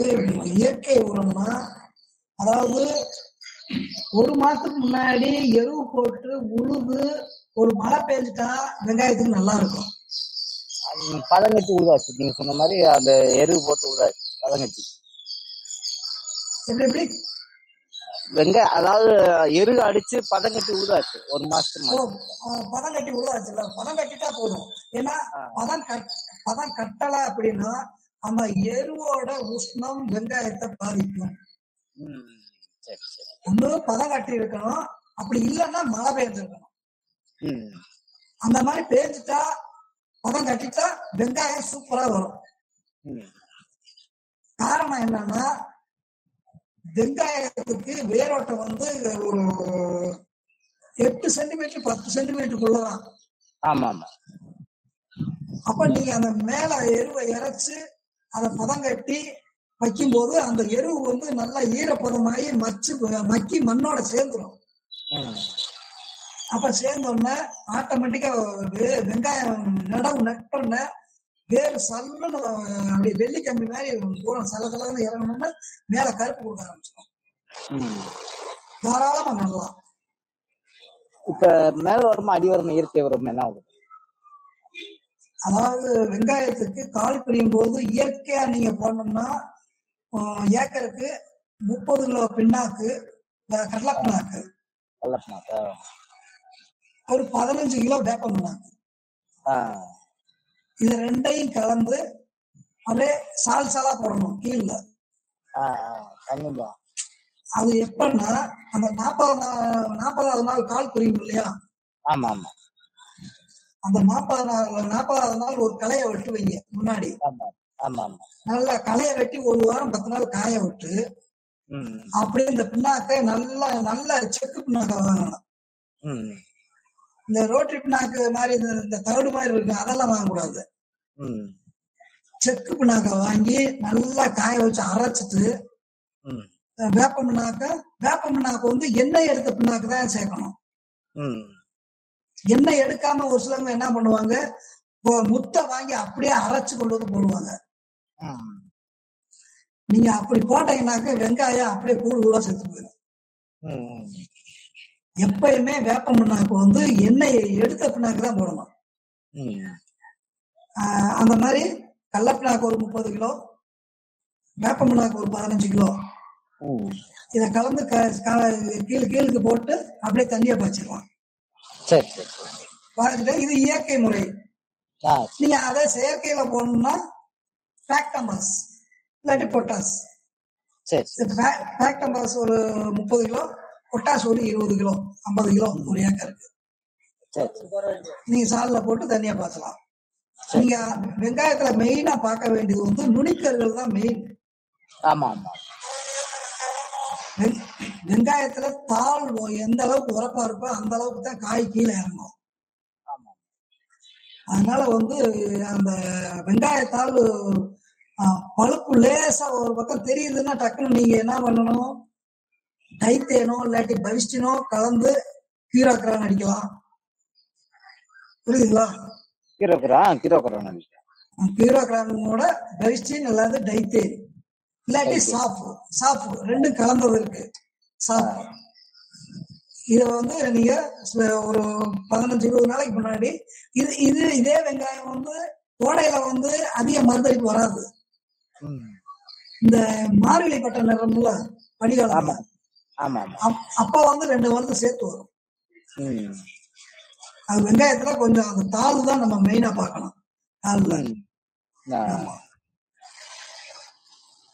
இயற்கை உரம்னா, அதாவது 1 மாசத்துக்கு முன்னாடி எருவு போட்டு உழுது ஒரு மழை பெஞ்சுட்டா வெங்காயத்துக்கு நல்லா இருக்கும். பதங்கட்டி உழுதாச்சு, நீங்க சொன்ன மாதிரி அந்த எருவு போட்டு உழுதாச்சு பதங்கட்டி. எப்படி எப்படி வெங்காயம் அதாவது எரு அடிச்சு பதங்கட்டி உழுதாச்சு 1 மாசத்துக்கு. பதம் கட்டி உழுதாச்சு இல்ல, பதம் கட்டிட்டா போதும். ஏன்னா பதம் கட்டல அப்படின்னா அந்த எருவோட உஷ்ணம் வெங்காயத்தை பாதிக்கும். ஒண்ணு பதம் கட்டி இருக்கணும், அப்படி இல்லைன்னா மழை பெய்ஞ்சிருக்கணும். அந்த மாதிரி பேஞ்சுட்டா பதம் கட்டிட்டா வெங்காயம் சூப்பரா வரும். காரணம் என்னன்னா, வெங்காயத்துக்கு வேரோட்டம் வந்து ஒரு 8 சென்டிமீட்டர் 10 சென்டிமீட்டருக்குள்ளதான். ஆமா ஆமா. அப்ப நீங்க அந்த மேல எருவை இறைச்சு அதை பதம் கட்டி வைக்கும் போது அந்த எருவு வந்து நல்லா ஈரப்பதமாயி மக்கி மண்ணோட சேர்ந்துடும். அப்ப சேர்ந்தோடனே ஆட்டோமேட்டிக்கா வெங்காயம் நட்டோடனே வேறு சல்லுன்னு அப்படி வெள்ளி கம்பி மாதிரி தூரம் சலசலன்னு இறங்கணும்னா மேல கருப்பு கொடுக்க ஆரம்பிச்சிடும். தாராளமா நடலாம். இப்ப மேல வரமா அடி வரமா இயற்கை வரும் என்ன ஆகும்? அதாவது வெங்காயத்துக்கு கால் பிரியும் போது இயற்கையா நீங்க போனோம்னா ஏக்கருக்கு 30 கிலோ பிண்ணாக்கு, கடலை ஆ, பிண்ணாக்கு, கள்ளப்பினாக்கா. ஒரு 15 கிலோ வேப்ப பிண்ணாக்கு, ஆ, இது ரெண்டையும் கலந்து அப்படியே சால்சாலா போடணும் கீழ. ஆ, கண்டிப்பா. அது எப்பன்னா அந்த 40வது நாள் கால் குறியும் இல்லையா, ஆமா ஆமா அந்த 40வது நாள் ஒரு களையை வெட்டு வைங்க முன்னாடி. ஆமா ஆமா ஆமா. நல்லா களையை வெட்டி 1 வாரம் 10 நாள் காய விட்டு ம் அப்படியே இந்த பிண்ணாக்கை நல்ல நல்ல செக்கு பிண்ணாக்கை வாங்கணும். ம் இந்த ரோட்டரி பிண்ணாக்கு மாதிரி இந்த தவிடு மாதிரி இருக்கு அதெல்லாம் வாங்கக்கூடாது. ம் செக்கு பிண்ணாக்கை வாங்கி நல்லா காய வச்சு அரைச்சிட்டு ம் வேப்ப பிண்ணாக்கு வந்து எண்ணெய் எடுத்த பிண்ணாக்கு தான் சேர்க்கணும். ம் எண்ணெய் எடுக்காம ஒரு சிலவங்க என்ன பண்ணுவாங்க, முட்டை வாங்கி அப்படியே அரைச்சு கொண்டு வந்து போடுவாங்க. ம் நீங்க அப்படி போட்டீங்கன்னாக்க வெங்காயம் அப்படியே கூடு கூட செத்து போயிடும். ம் எப்பயுமே வேப்ப பிண்ணாக்கு வந்து எண்ணெய் எடுத்த பிண்ணாக்கு தான் போடணும். ம் அந்த மாதிரி கடலப்பிண்ணாக்கு ஒரு 30 கிலோ, வேப்ப பிண்ணாக்கு ஒரு 15 கிலோ, ம். இதை கலந்து கீழுக்கு போட்டு அப்படியே தண்ணியை பாய்ச்சிடலாம். சரி சரி. பாய்ச்சிட்டு இது இயற்கை முறை. ஆ நீங்க அதை செயற்கையில போடணும்னா ஃபேக்டம்பஸ் இல்லாட்டி பொட்டாஸ். சரி சரி. ஃபேக்டம்பஸ் ஒரு 30 கிலோ, பொட்டாஸ் ஒரு 20 கிலோ, 50 கிலோ ஒரு ஏக்கருக்கு சரி சரி. நீங்க சால்ல போட்டு தண்ணியா பாய்ச்சலாம். நீங்க வெங்காயத்துல மெயினா பார்க்க வேண்டியது வந்து நுனிக்கர்கள் தான் மெயின். ஆமா ஆமா. வெங்காயத்துல தாள் எந்த அளவுக்கு உரப்பா இருக்கோ அந்த அளவுக்கு தான் காய் கீழே இறங்கும். ஆமா. அதனால வந்து அந்த வெங்காயத்தாள் பழுப்பு லேசா ஒரு பக்கம் தெரியுதுன்னா டக்குன்னு நீங்க என்ன பண்ணணும், டைத்தேனோ இல்லாட்டி பவிஸ்டினோ கலந்து கீரோக்ரான் அடிக்கலாம். புரியுதுங்களா? கீரோக்ரான் கீரோக்ரானோட பவிஸ்டின் இல்லாத டைத்தேன் இல்லாட்டி சாஃப் ரெண்டும் கலந்தது இருக்கு. சாஃப் இத வந்து நீங்க ஒரு 15-20 நாளைக்கு முன்னாடி இதே வெங்காயம் வந்து கோடையில வந்து அதிக மருந்தடிப்பு வராது. இந்த மார்கழி பட்ட நிறம்ல பனிகாலம் அப்ப வந்து 2 மருந்து சேர்த்து வரும். அது வெங்காயத்துல கொஞ்சம் அந்த தாள் தான் நம்ம மெயினா பார்க்கணும். தாள்ல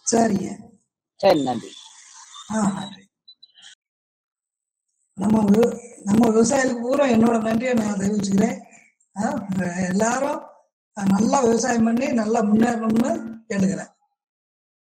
சரிங்க. சரி, நன்றி. நன்றி. நம்ம விவசாயிகளுக்கு பூரா என்னோட நன்றியை நான் தெரிவிச்சுக்கிறேன். எல்லாரும் நல்லா விவசாயம் பண்ணி நல்லா முன்னேறணும்னு கேட்டுக்கிறேன்.